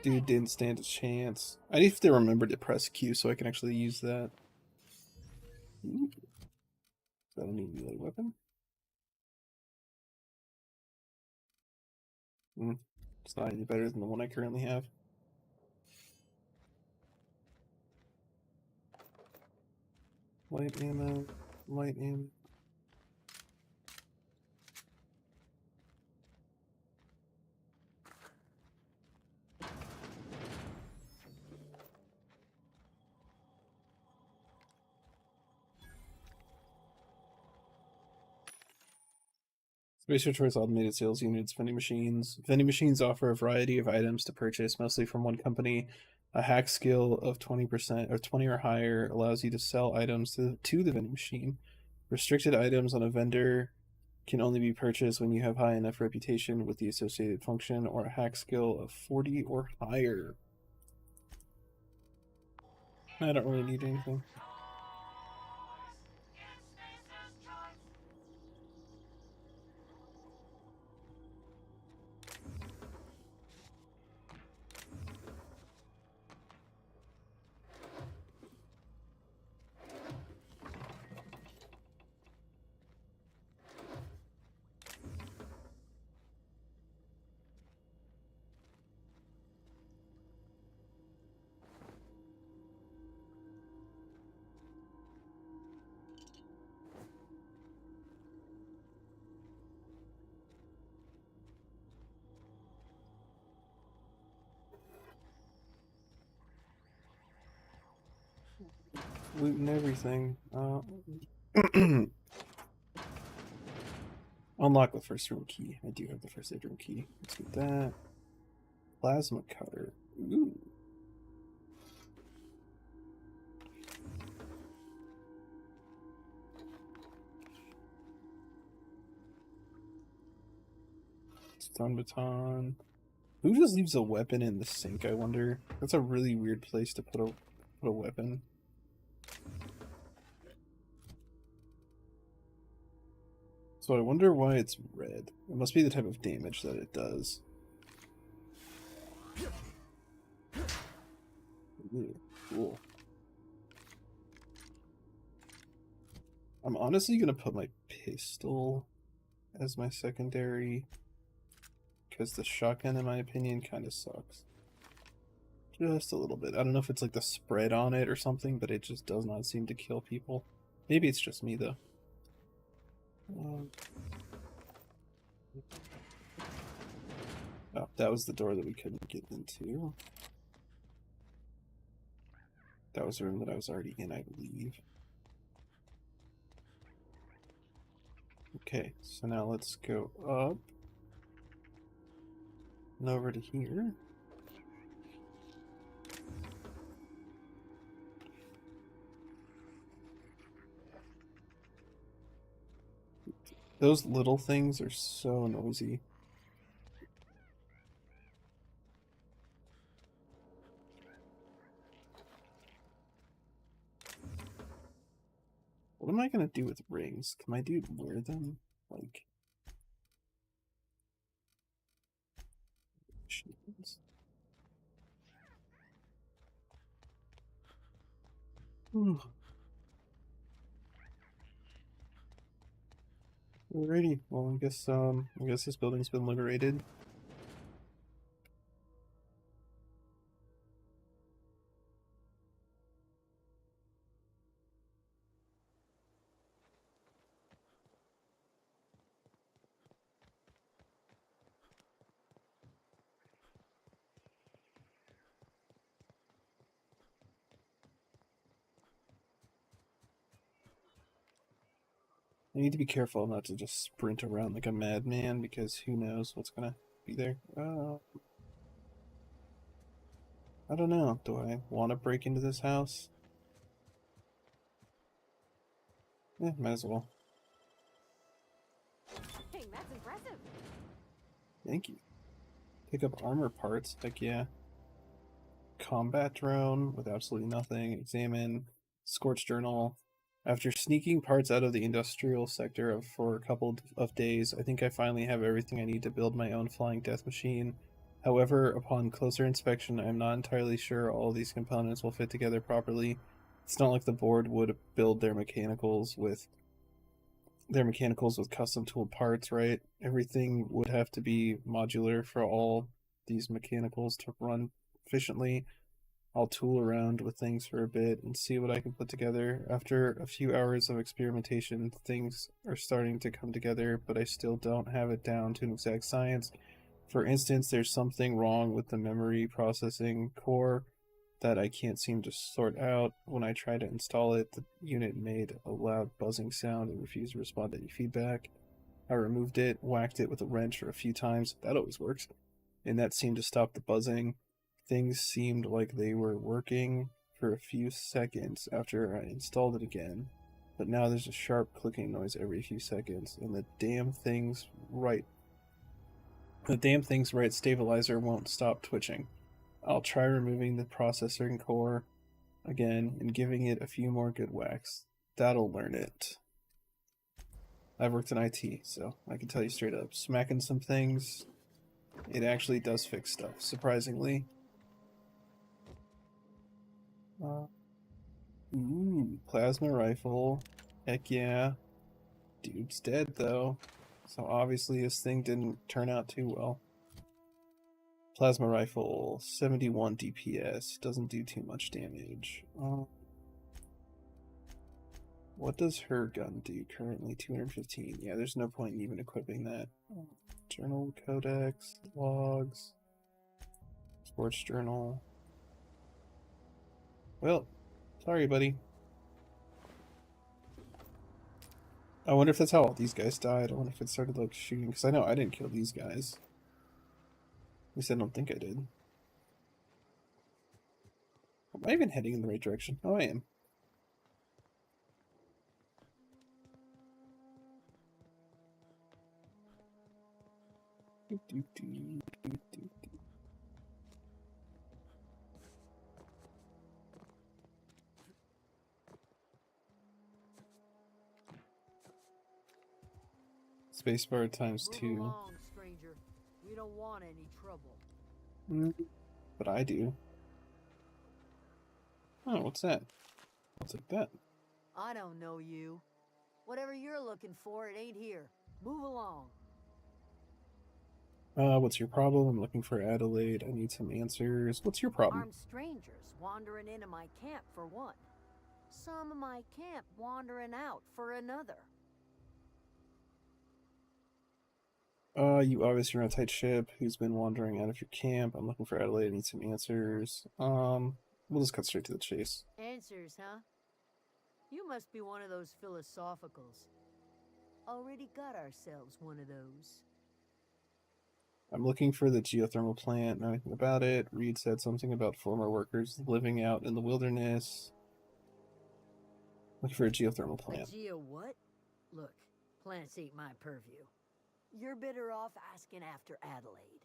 Dude didn't stand a chance. I need to remember to press Q so I can actually use that. Ooh. Is that a new melee weapon? It's not any better than the one I currently have. Light ammo, light ammo. Spacer Choice automated sales units, vending machines. Vending machines offer a variety of items to purchase, mostly from one company. A hack skill of 20% or 20 or higher allows you to sell items to the vending machine. Restricted items on a vendor can only be purchased when you have high enough reputation with the associated function or a hack skill of 40 or higher. I don't really need anything. Loot and everything. Unlock the first room key. I do have the first aid room key. Let's get that. Plasma cutter. Ooh. Stone baton. Who just leaves a weapon in the sink, I wonder? That's a really weird place to put a weapon. So I wonder why it's red. It must be the type of damage that it does. Ooh, cool. I'm honestly gonna put my pistol as my secondary, because the shotgun, in my opinion, kind of sucks. Just a little bit. I don't know if it's like the spread on it or something, but it just does not seem to kill people. Maybe it's just me, though. Oh, that was the door that we couldn't get into. That was the room that I was already in, I believe. Okay, so now let's go up and over to here. Those little things are so noisy. What am I gonna do with rings? Can my dude wear them? Like... shields? Alrighty, well I guess this building's been liberated. I need to be careful not to just sprint around like a madman, because who knows what's gonna be there. I don't know. Do I want to break into this house? Yeah, might as well. Hey, that's impressive. Thank you. Pick up armor parts. Heck yeah. Combat drone with absolutely nothing. Examine. Scorch journal. After sneaking parts out of the industrial sector for a couple of days, I think I finally have everything I need to build my own flying death machine. However, upon closer inspection, I'm not entirely sure all these components will fit together properly. It's not like the board would build their mechanicals with custom tooled parts, right? Everything would have to be modular for all these mechanicals to run efficiently. I'll tool around with things for a bit and see what I can put together. After a few hours of experimentation, things are starting to come together, but I still don't have it down to an exact science. For instance, there's something wrong with the memory processing core that I can't seem to sort out. When I try to install it, the unit made a loud buzzing sound and refused to respond to any feedback. I removed it, whacked it with a wrench a few times. That always works. And that seemed to stop the buzzing. Things seemed like they were working for a few seconds after I installed it again, but now there's a sharp clicking noise every few seconds, and the damn thing's right stabilizer won't stop twitching. I'll try removing the processing core again and giving it a few more good whacks. That'll learn it. I've worked in IT, so I can tell you straight up, smacking some things, it actually does fix stuff, surprisingly. Ooh, plasma rifle. Heck yeah. Dude's dead though. So obviously this thing didn't turn out too well. Plasma rifle, 71 DPS. Doesn't do too much damage. What does her gun do currently? 215. Yeah, there's no point in even equipping that. Journal, codex, logs, sports journal. Well, sorry, buddy. I wonder if that's how all these guys died. I wonder if it started, like, shooting. Because I know I didn't kill these guys. At least I don't think I did. Am I even heading in the right direction? Oh, I am. Do, do, do, do. Spacebar times Move 2. along, stranger. We don't want any trouble. But I do. Oh, what's that? I'll take that. I don't know you. Whatever you're looking for, it ain't here. Move along. What's your problem? I'm looking for Adelaide. I need some answers. What's your problem? Armed strangers wandering into my camp for one. Some of my camp wandering out for another. You obviously run a tight ship. Who's been wandering out of your camp? I'm looking for Adelaide. I need some answers. We'll just cut straight to the chase. Answers, huh? You must be one of those philosophicals. Already got ourselves one of those. I'm looking for the geothermal plant. Know anything about it? Reed said something about former workers living out in the wilderness. Looking for a geothermal plant. A geo what? Look, plants ain't my purview. You're better off asking after Adelaide.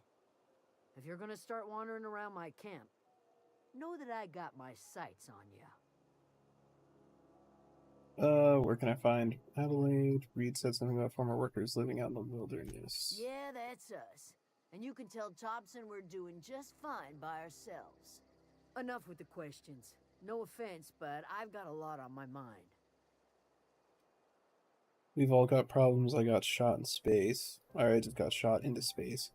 If you're gonna start wandering around my camp, know that I got my sights on you. Where can I find Adelaide? Reed said something about former workers living out in the wilderness. Yeah, that's us. And you can tell Thompson we're doing just fine by ourselves. Enough with the questions. No offense, but I've got a lot on my mind. We've all got problems. I got shot in space. I just got shot into space.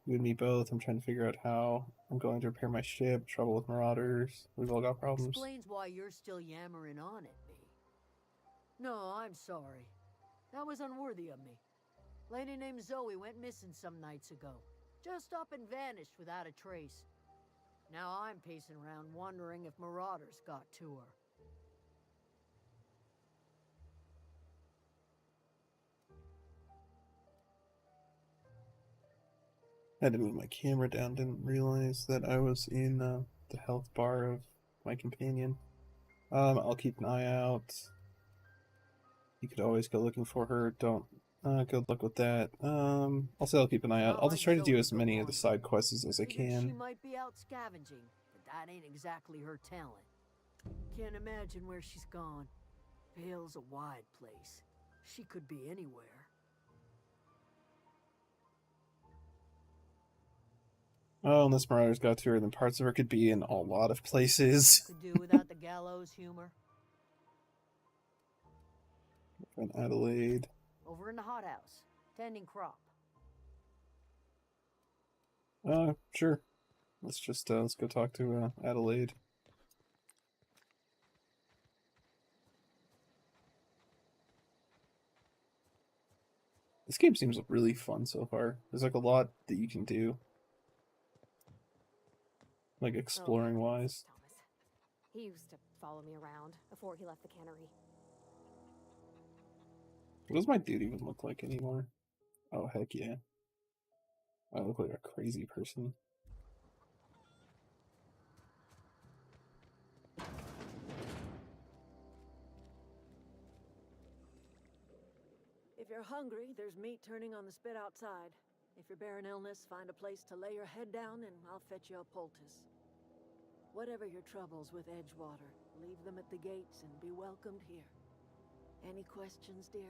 You and me both. I'm trying to figure out how. I'm going to repair my ship. Trouble with marauders. We've all got problems. Explains why you're still yammering on at me. No, I'm sorry. That was unworthy of me. Lady named Zoe went missing some nights ago. Just up and vanished without a trace. Now I'm pacing around wondering if marauders got to her. I had to move my camera down. Didn't realize that I was in the health bar of my companion. I'll keep an eye out. You could always go looking for her. Don't. Good luck with that. I'll say I'll keep an eye out. I'll just try to do as many of the side quests as I She can. might be out scavenging, but that ain't exactly her talent. Can't imagine where she's gone. Vale's a wide place. She could be anywhere. Oh, unless Marauders got to her, then parts of her could be in a lot of places. Could do without the gallows humor. And Adelaide. Over in the hothouse, tending crop. Sure. Let's go talk to Adelaide. This game seems really fun so far. There's like a lot that you can do. Like exploring wise. Thomas. He used to follow me around before he left the cannery. What does my dude even look like anymore? Oh, heck yeah. I look like a crazy person. If you're hungry, there's meat turning on the spit outside. If you're bearing illness, find a place to lay your head down and I'll fetch you a poultice. Whatever your troubles with Edgewater, leave them at the gates and be welcomed here. Any questions, dear?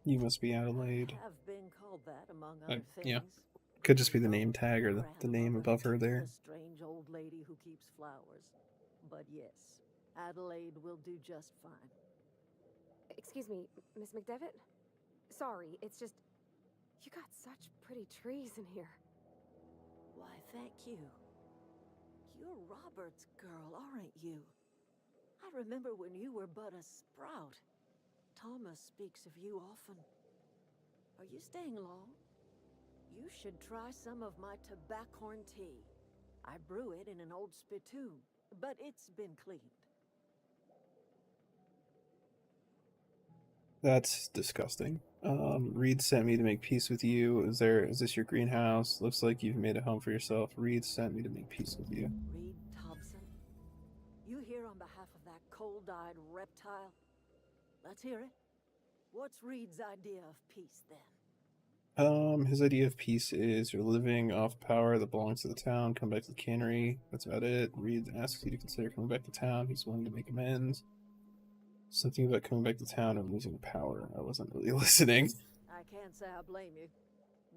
You must be Adelaide. Have been called that, among other things. Yeah. Could just be the name tag or the name above her there. A strange old lady who keeps flowers. But yes, Adelaide will do just fine. Excuse me, Miss McDevitt? Sorry, it's just... You got such pretty trees in here. Why, thank you. You're Robert's girl, aren't you? I remember when you were but a sprout. Thomas speaks of you often. Are you staying long? You should try some of my tobaccorn tea. I brew it in an old spittoon, but it's been cleaned. That's disgusting. Reed sent me to make peace with you. Is this your greenhouse? Looks like you've made a home for yourself. Reed sent me to make peace with you. Reed Thompson? You here on behalf of that cold-eyed reptile? Let's hear it. What's Reed's idea of peace, then? His idea of peace is you're living off power that belongs to the town. Come back to the cannery. That's about it. Reed asks you to consider coming back to town. He's willing to make amends. Something about coming back to town and losing power. I wasn't really listening. I can't say I blame you.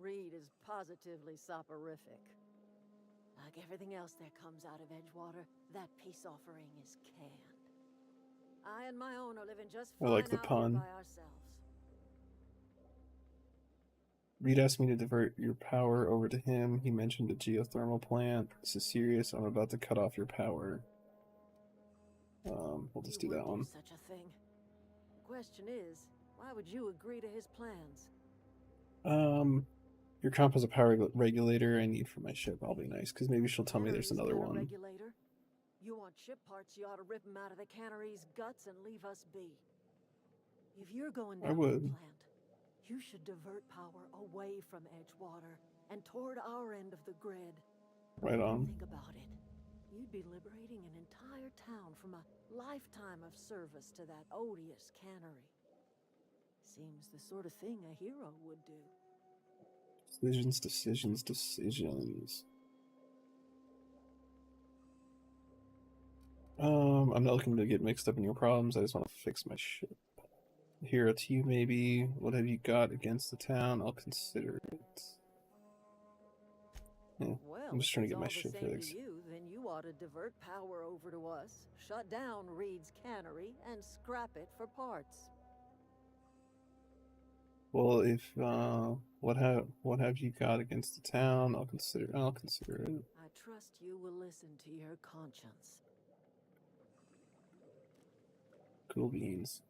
Reed is positively soporific. Like everything else that comes out of Edgewater, that peace offering is canned. I and my own are living just I fine like the out here pun. by ourselves. Reed asked me to divert your power over to him. He mentioned a geothermal plant. This is serious. I'm about to cut off your power. We'll just do that one. Such a thing. The question is, why would you agree to his plans? Your comp has a power regulator I need for my ship. I'll be nice, because maybe she'll tell me there's another one. Regulator? You want ship parts, you ought to rip him out of the cannery's guts and leave us be. If you're going down I would. the plant, you should divert power away from Edgewater and toward our end of the grid. Right on. Think about it. You'd be liberating an entire town from a lifetime of service to that odious cannery. Seems the sort of thing a hero would do. Decisions, decisions, decisions. I'm not looking to get mixed up in your problems. I just want to fix my ship. Hero to you, maybe. What have you got against the town? I'll consider it. Yeah, Well, I'm just trying to get my if it's ship all the same fixed. to you, then you ought to divert power over to us, shut down Reed's cannery, and scrap it for parts. Well, if what have you got against the town? I'll consider it. I trust you will listen to your conscience. Cool beans.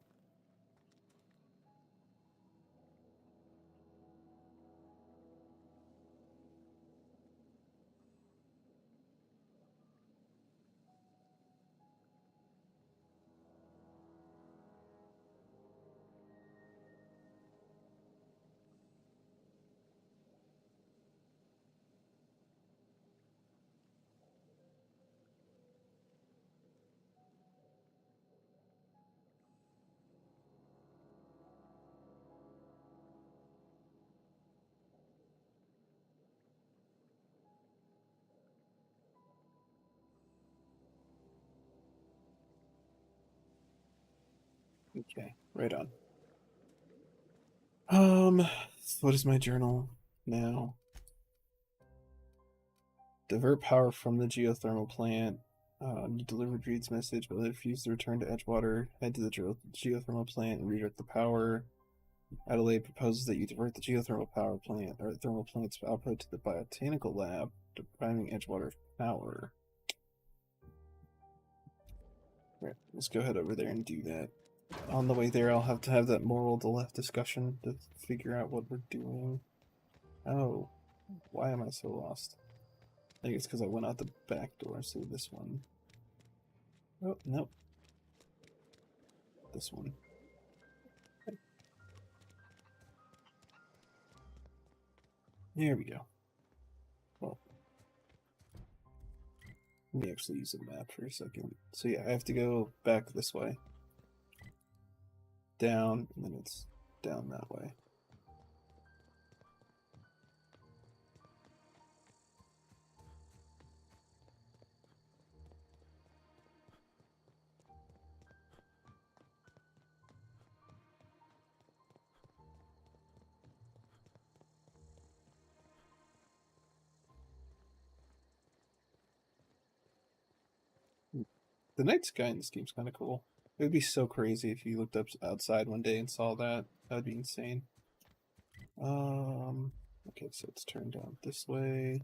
Okay, right on. What is my journal now? Divert power from the geothermal plant. You delivered Reed's message, but refused to return to Edgewater. Head to the geothermal plant and redirect the power. Adelaide proposes that you divert the geothermal power plant or thermal plant's output to the botanical lab, depriving Edgewater of power. Right, let's go head over there and do that. On the way there, I'll have to have that moral to left discussion to figure out what we're doing. Oh, why am I so lost? I think it's because I went out the back door, so this one. Oh, nope. This one. Okay. There we go. Well, let me actually use a map for a second. So yeah, I have to go back this way. Down, and then it's down that way. The night sky in this game's kind of cool. It would be so crazy if you looked up outside one day and saw that. That'd be insane. Okay, so it's turned down this way.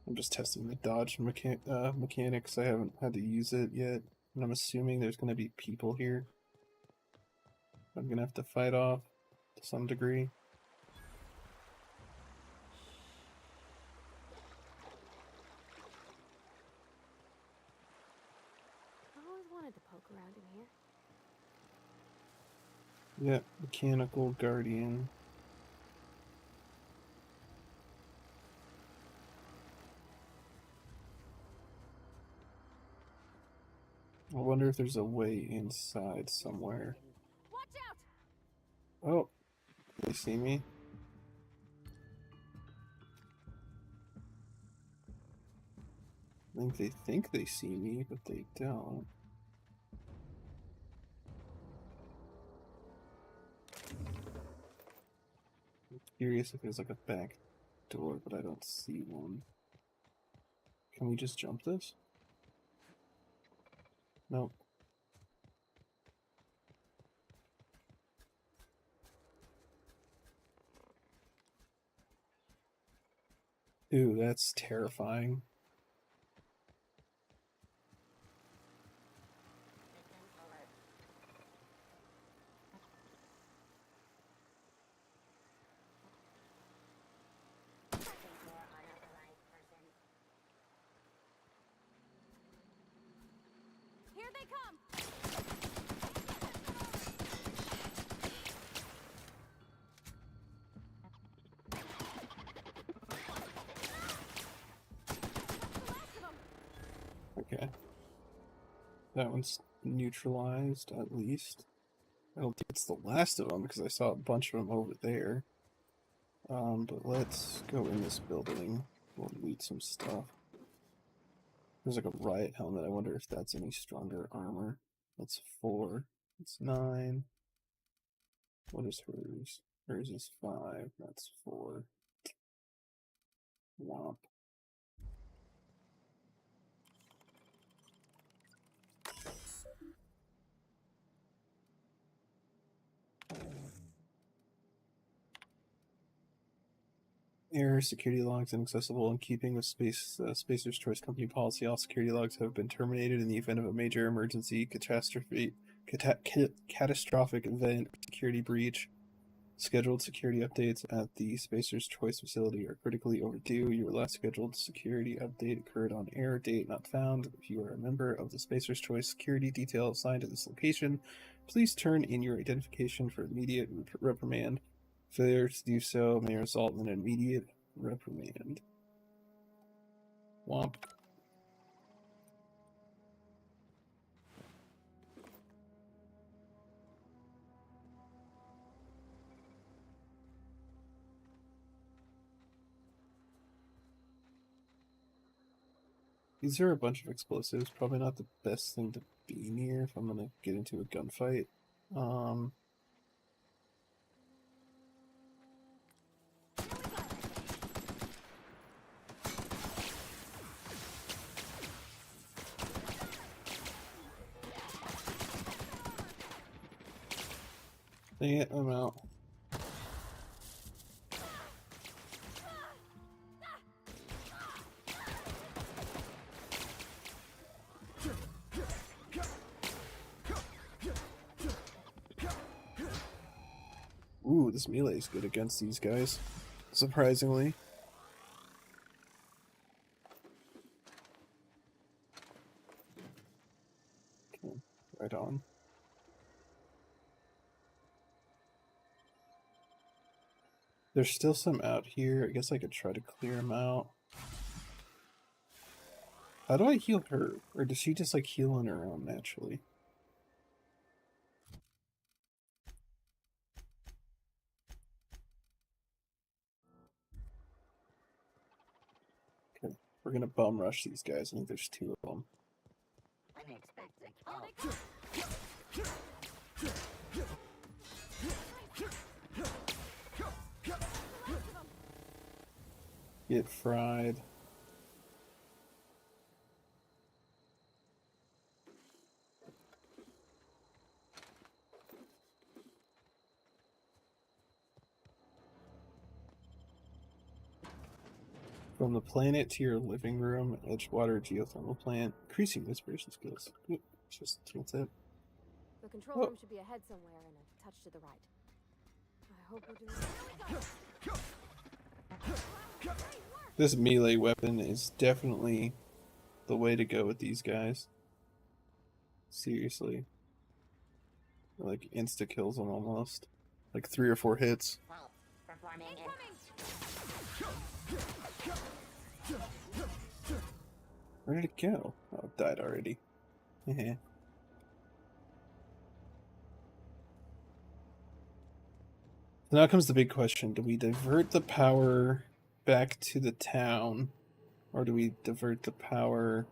I'm just testing the dodge mechanics. I haven't had to use it yet, and I'm assuming there's going to be people here I'm going to have to fight off to some degree. I always wanted to poke around in here. Yeah, Mechanical Guardian. wonder if there's a way inside somewhere. Watch out! Oh, they see me? I think they see me, but they don't. I'm curious if there's like a back door, but I don't see one. Can we just jump this? Nope. Ooh, that's terrifying. Here they come! Okay. That one's neutralized, at least. I don't think it's the last of them, because I saw a bunch of them over there. But let's go in this building. We'll loot some stuff. There's like a riot helmet. I wonder if that's any stronger armor. That's 4. It's 9. What is hers? Hers is 5. That's 4. Womp. Error, security logs inaccessible. In keeping with Spacer's Choice Company policy, all security logs have been terminated in the event of a major emergency, catastrophic event, security breach. Scheduled security updates at the Spacer's Choice facility are critically overdue. Your last scheduled security update occurred on error date not found. If you are a member of the Spacer's Choice security detail assigned to this location, please turn in your identification for immediate reprimand. Failure to do so may result in an immediate reprimand. Womp. These are a bunch of explosives. Probably not the best thing to be near if I'm gonna get into a gunfight. Dang it, I'm out. Ooh, this melee is good against these guys, surprisingly. Okay, right on. There's still some out here. I guess I could try to clear them out. How do I heal her? Or does she just like heal on her own naturally? Okay, we're gonna bum rush these guys. I think there's 2 of them. Get fried. From the planet to your living room, Edgewater geothermal plant, increasing inspiration skills. Oop, that's it. The control room should be ahead somewhere and a touch to the right. I hope we're doing This melee weapon is definitely the way to go with these guys. Seriously. Like insta kills them almost. Like 3 or 4 hits. Where did it go? Oh, it died already. So now comes the big question. Do we divert the power back to the town? Or do we divert the power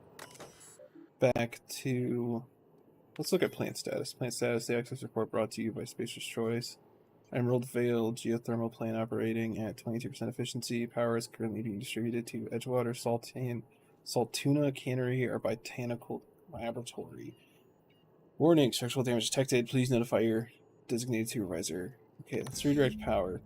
back to... Let's look at plant status. Plant status, the access report brought to you by Spacer's Choice. Emerald Vale geothermal plant operating at 22% efficiency. Power is currently being distributed to Edgewater, Saltuna Cannery, or Botanical Laboratory. Warning, structural damage detected. Please notify your designated supervisor. Okay, let's redirect power.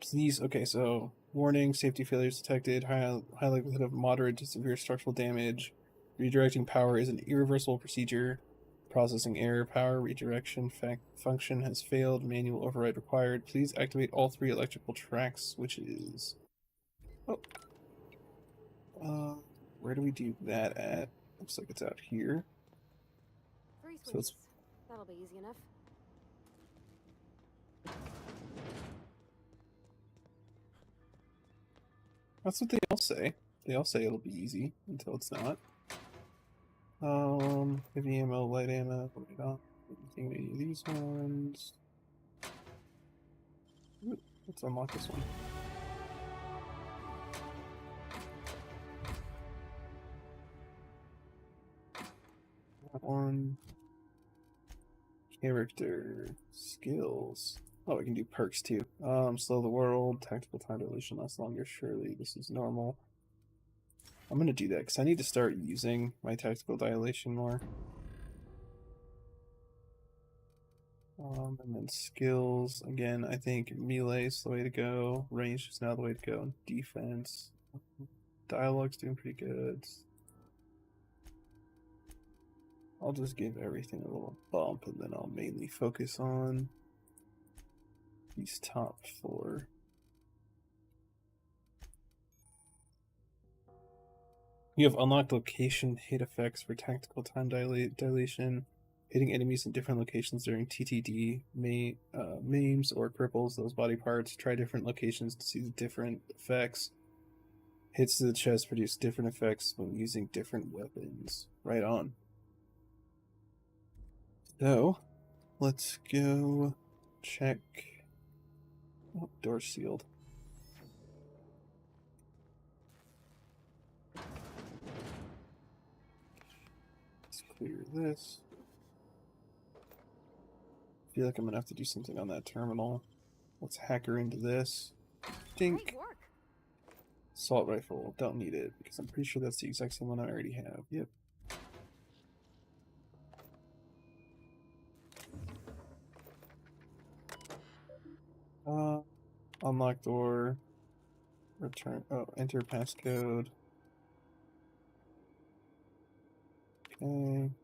Please, okay, so warning, safety failures detected. High likelihood of moderate to severe structural damage. Redirecting power is an irreversible procedure. Processing error, power redirection function has failed. Manual override required. Please activate all 3 electrical track switches. Oh. Where do we do that at? Looks like it's out here. 3 So it's... That'll be easy enough. That's what they all say. They all say it'll be easy until it's not. Heavy ammo, light ammo, anything any of these ones. Ooh, let's unlock this one. That one. Character. Skills. Oh, we can do perks too. Slow the world, tactical time dilation lasts longer, surely this is normal. I'm gonna do that because I need to start using my tactical dilation more. And then skills, again, I think melee is the way to go. Range is now the way to go. Defense. Dialogue's doing pretty good. I'll just give everything a little bump and then I'll mainly focus on these top 4. You have unlocked location hit effects for tactical time dilation. Hitting enemies in different locations during TTD maims or cripples those body parts. Try different locations to see the different effects. Hits to the chest produce different effects when using different weapons. Right on. So, let's go check... Oh, door's sealed. Let's clear this. I feel like I'm gonna have to do something on that terminal. Let's hacker into this. Dink! Assault rifle. Don't need it, because I'm pretty sure that's the exact same one I already have. Yep. Unlock door. Return. Oh, enter passcode. Okay. I'm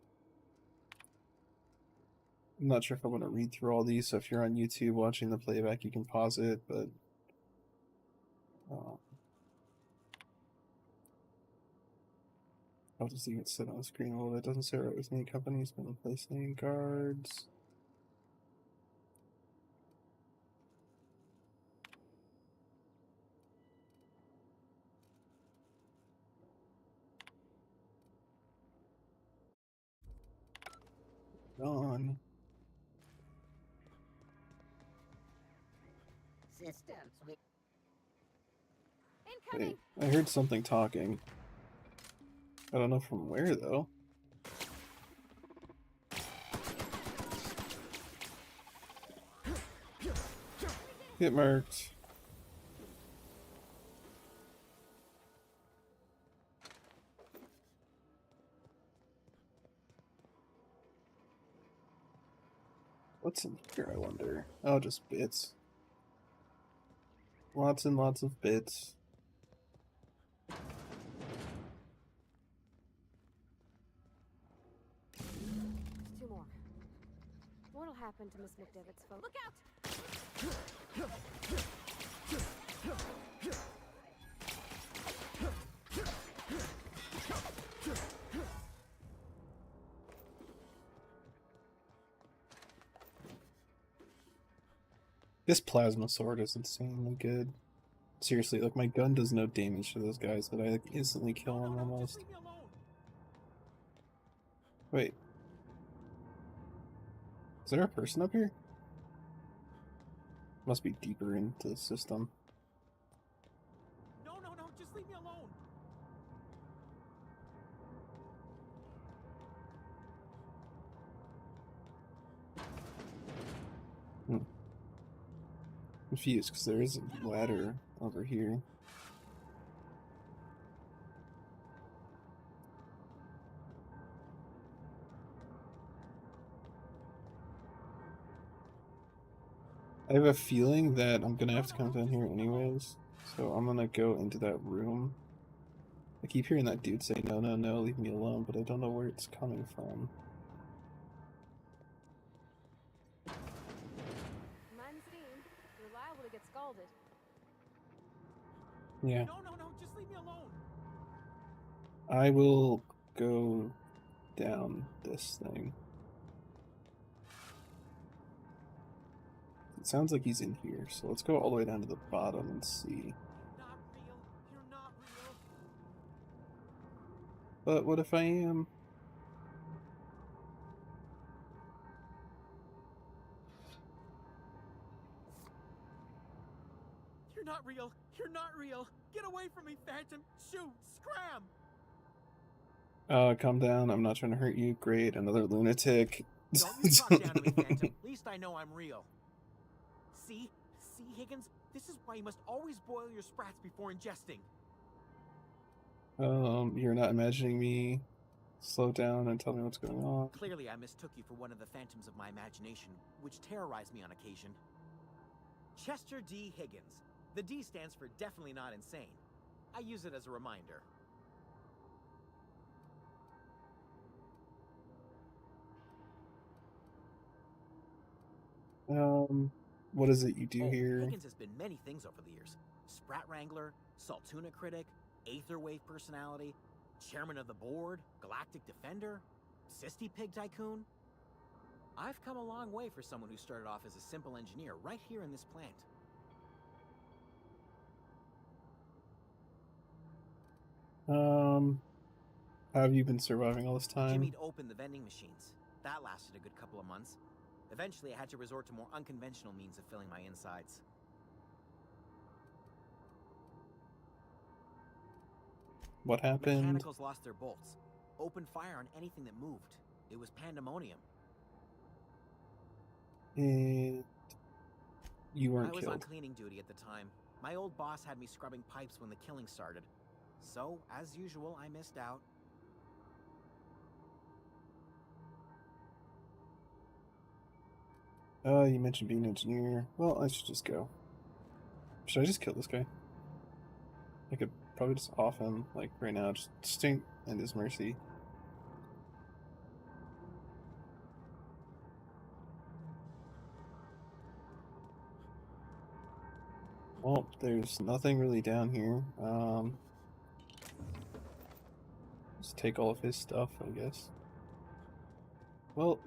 not sure if I want to read through all these, so if you're on YouTube watching the playback, you can pause it, but... I'll just leave it sit on the screen a little bit. Doesn't say right with me. Company's been replacing guards. On. Systems. Wait, I heard something talking. I don't know from where, though. Get marked. What's in here, I wonder? Oh, just bits. Lots and lots of bits. 2 more. What'll happen to Miss McDevitt's phone? Look out! This plasma sword is insanely good. Seriously, like, my gun does no damage to those guys, but I like, instantly kill them almost. Wait. Is there a person up here? Must be deeper into the system. No, just leave me alone. Confused because there is a ladder over here. I have a feeling that I'm gonna have to come down here anyways, so I'm gonna go into that room. I keep hearing that dude say, no, leave me alone, but I don't know where it's coming from. Mine's steam. You're liable to get scalded. Yeah. No, just leave me alone. I will go down this thing. It sounds like he's in here, so let's go all the way down to the bottom and see. Not real. You're not real. But what if I am? You're not real. You're not real. Get away from me, Phantom. Shoot. Scram. Calm down. I'm not trying to hurt you. Great. Another lunatic. Don't you talk down to me, Phantom. At least I know I'm real. See, Higgins? This is why you must always boil your sprats before ingesting. You're not imagining me. Slow down and tell me what's going on. Clearly, I mistook you for one of the phantoms of my imagination, which terrorize me on occasion. Chester D. Higgins. The D stands for definitely not insane. I use it as a reminder. What is it you do here? Higgins has been many things over the years. Sprat Wrangler, Saltuna Critic, Aetherwave Personality, Chairman of the Board, Galactic Defender, Sisty Pig Tycoon. I've come a long way for someone who started off as a simple engineer right here in this plant. How have you been surviving all this time? Jimmy'd opened the vending machines. That lasted a good couple of months. Eventually, I had to resort to more unconventional means of filling my insides. What happened? Mechanicals lost their bolts. Opened fire on anything that moved. It was pandemonium. And you weren't I was killed. on cleaning duty at the time. My old boss had me scrubbing pipes when the killing started. So, as usual, I missed out. You mentioned being an engineer. Well, I should just go. Should I just kill this guy? I could probably just off him, like, right now. Just stink and his mercy. Well, there's nothing really down here. Just take all of his stuff, I guess. Well,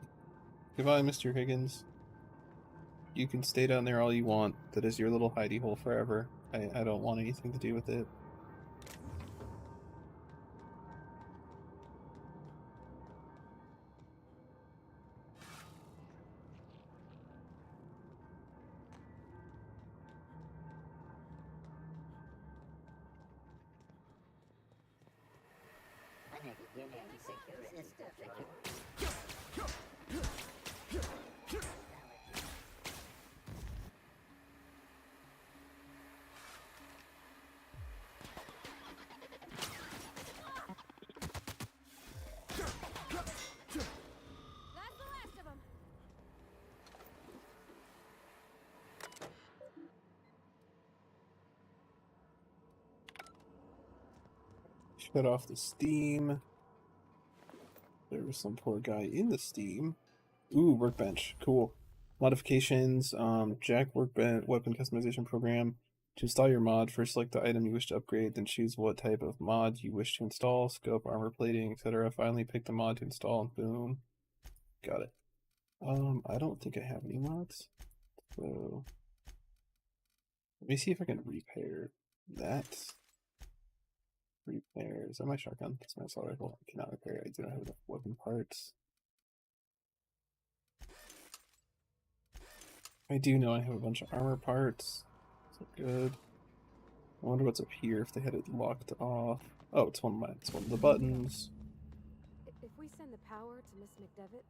goodbye, Mr. Higgins. You can stay down there all you want. That is your little hidey hole forever. I don't want anything to do with it. Shut off the steam. There was some poor guy in the steam. Ooh, workbench. Cool. Modifications. Jack workbench weapon customization program. To install your mod, first select the item you wish to upgrade, then choose what type of mod you wish to install, scope, armor plating, etc. Finally pick the mod to install, and boom. Got it. I don't think I have any mods. So let me see if I can repair that. Repair. Is that my shotgun? That's my assault rifle. I cannot repair it. I do not have enough weapon parts. I do know I have a bunch of armor parts. So good. I wonder what's up here if they had it locked off. Oh, it's one of the buttons. If we send the power to Miss McDevitt,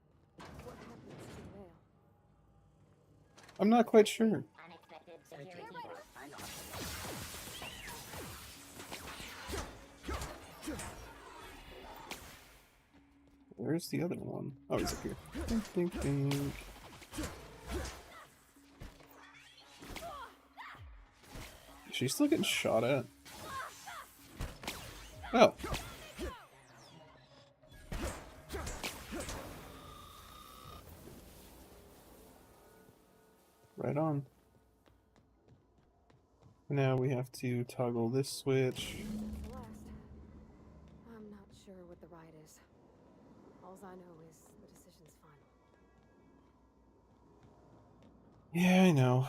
what happens to the veil? I'm not quite sure. Where's the other one? Oh, he's up here. Dink, dink, dink. She's still getting shot at. Oh. Right on. Now we have to toggle this switch. I'm not sure what the right is. All I know is the decision's final. Yeah, I know.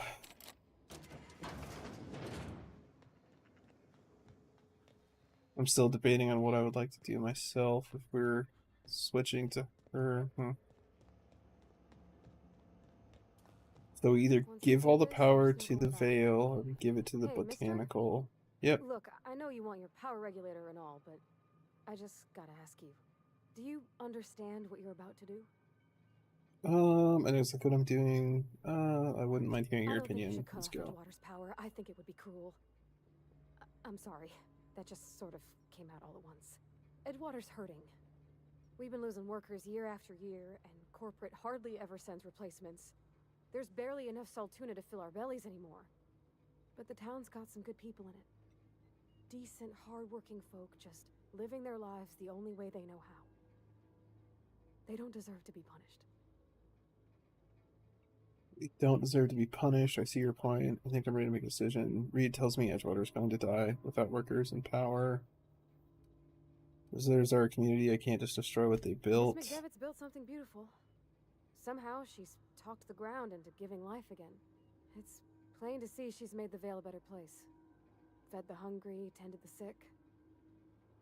I'm still debating on what I would like to do myself if we're switching to her. So we either give all the power to the Veil or we give it to the Botanical. Yep. Look, I know you want your power regulator and all, but I just gotta ask you. Do you understand what you're about to do? And it's like what I'm doing. I wouldn't mind hearing your opinion. Let's go. Edgewater's power. I think it would be cruel. I'm sorry. That just sort of came out all at once. Edgewater's hurting. We've been losing workers year after year, and corporate hardly ever sends replacements. There's barely enough Saltuna to fill our bellies anymore. But the town's got some good people in it. Decent, hard-working folk just living their lives the only way they know how. They don't deserve to be punished. They don't deserve to be punished. I see your point. I think I'm ready to make a decision. Reed tells me Edgewater's going to die without workers and power. There's our community. I can't just destroy what they built. Miss McDevitt's built something beautiful. Somehow she's talked the ground into giving life again. It's plain to see she's made the Vale a better place. Fed the hungry, tended the sick.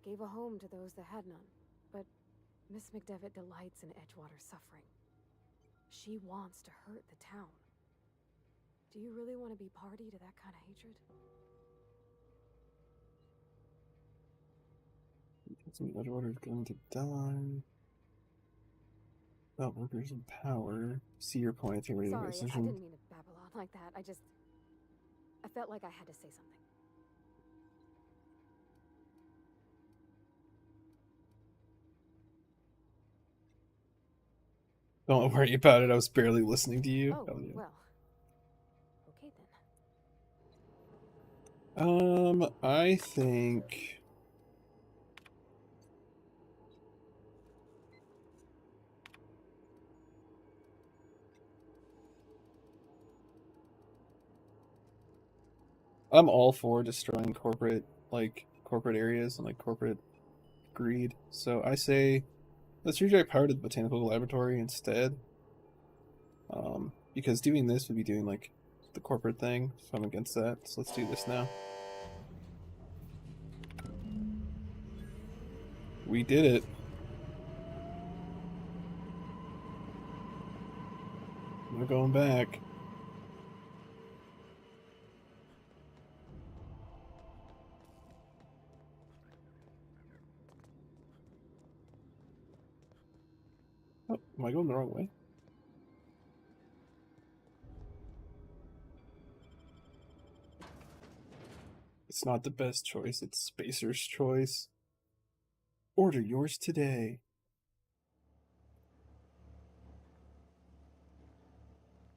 Gave a home to those that had none. But Miss McDevitt delights in Edgewater's suffering. She wants to hurt the town. Do you really want to be party to that kind of hatred? Edgewater's going to die. Without workers and power. See your point. I think we're ready to make a decision. I didn't mean to babble on like that. I felt like I had to say something. Don't worry about it. I was barely listening to you. Oh, well. Okay then. I think... I'm all for destroying corporate areas and like corporate greed. So I say let's redirect power to the Botanical Laboratory instead. Because doing this would be doing like the corporate thing, so I'm against that. So let's do this now. We did it. We're going back. Oh, am I going the wrong way? It's not the best choice, it's Spacer's choice. Order yours today.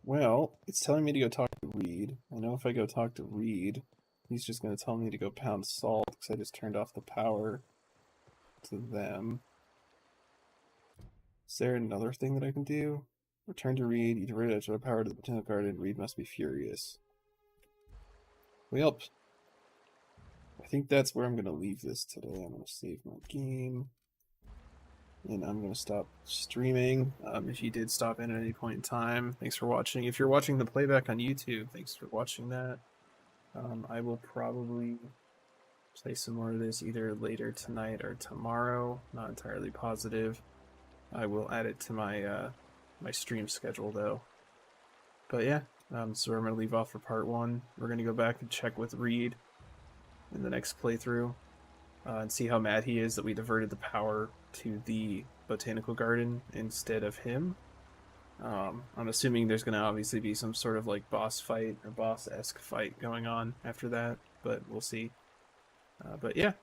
Well, it's telling me to go talk to Reed. I know if I go talk to Reed, he's just going to tell me to go pound salt because I just turned off the power to them. Is there another thing that I can do? Return to Reed, you diverted extra power to the Botanical Garden, Reed must be furious. Well, I think that's where I'm going to leave this today. I'm going to save my game. And I'm going to stop streaming. If you did stop in at any point in time, thanks for watching. If you're watching the playback on YouTube, thanks for watching that. I will probably play some more of this either later tonight or tomorrow. Not entirely positive. I will add it to my my stream schedule though. But yeah, So I'm going to leave off for part 1. We're going to go back and check with Reed in the next playthrough and see how mad he is that we diverted the power to the botanical garden instead of him. I'm assuming there's going to obviously be some sort of like boss fight or boss-esque fight going on after that, but we'll see. But yeah,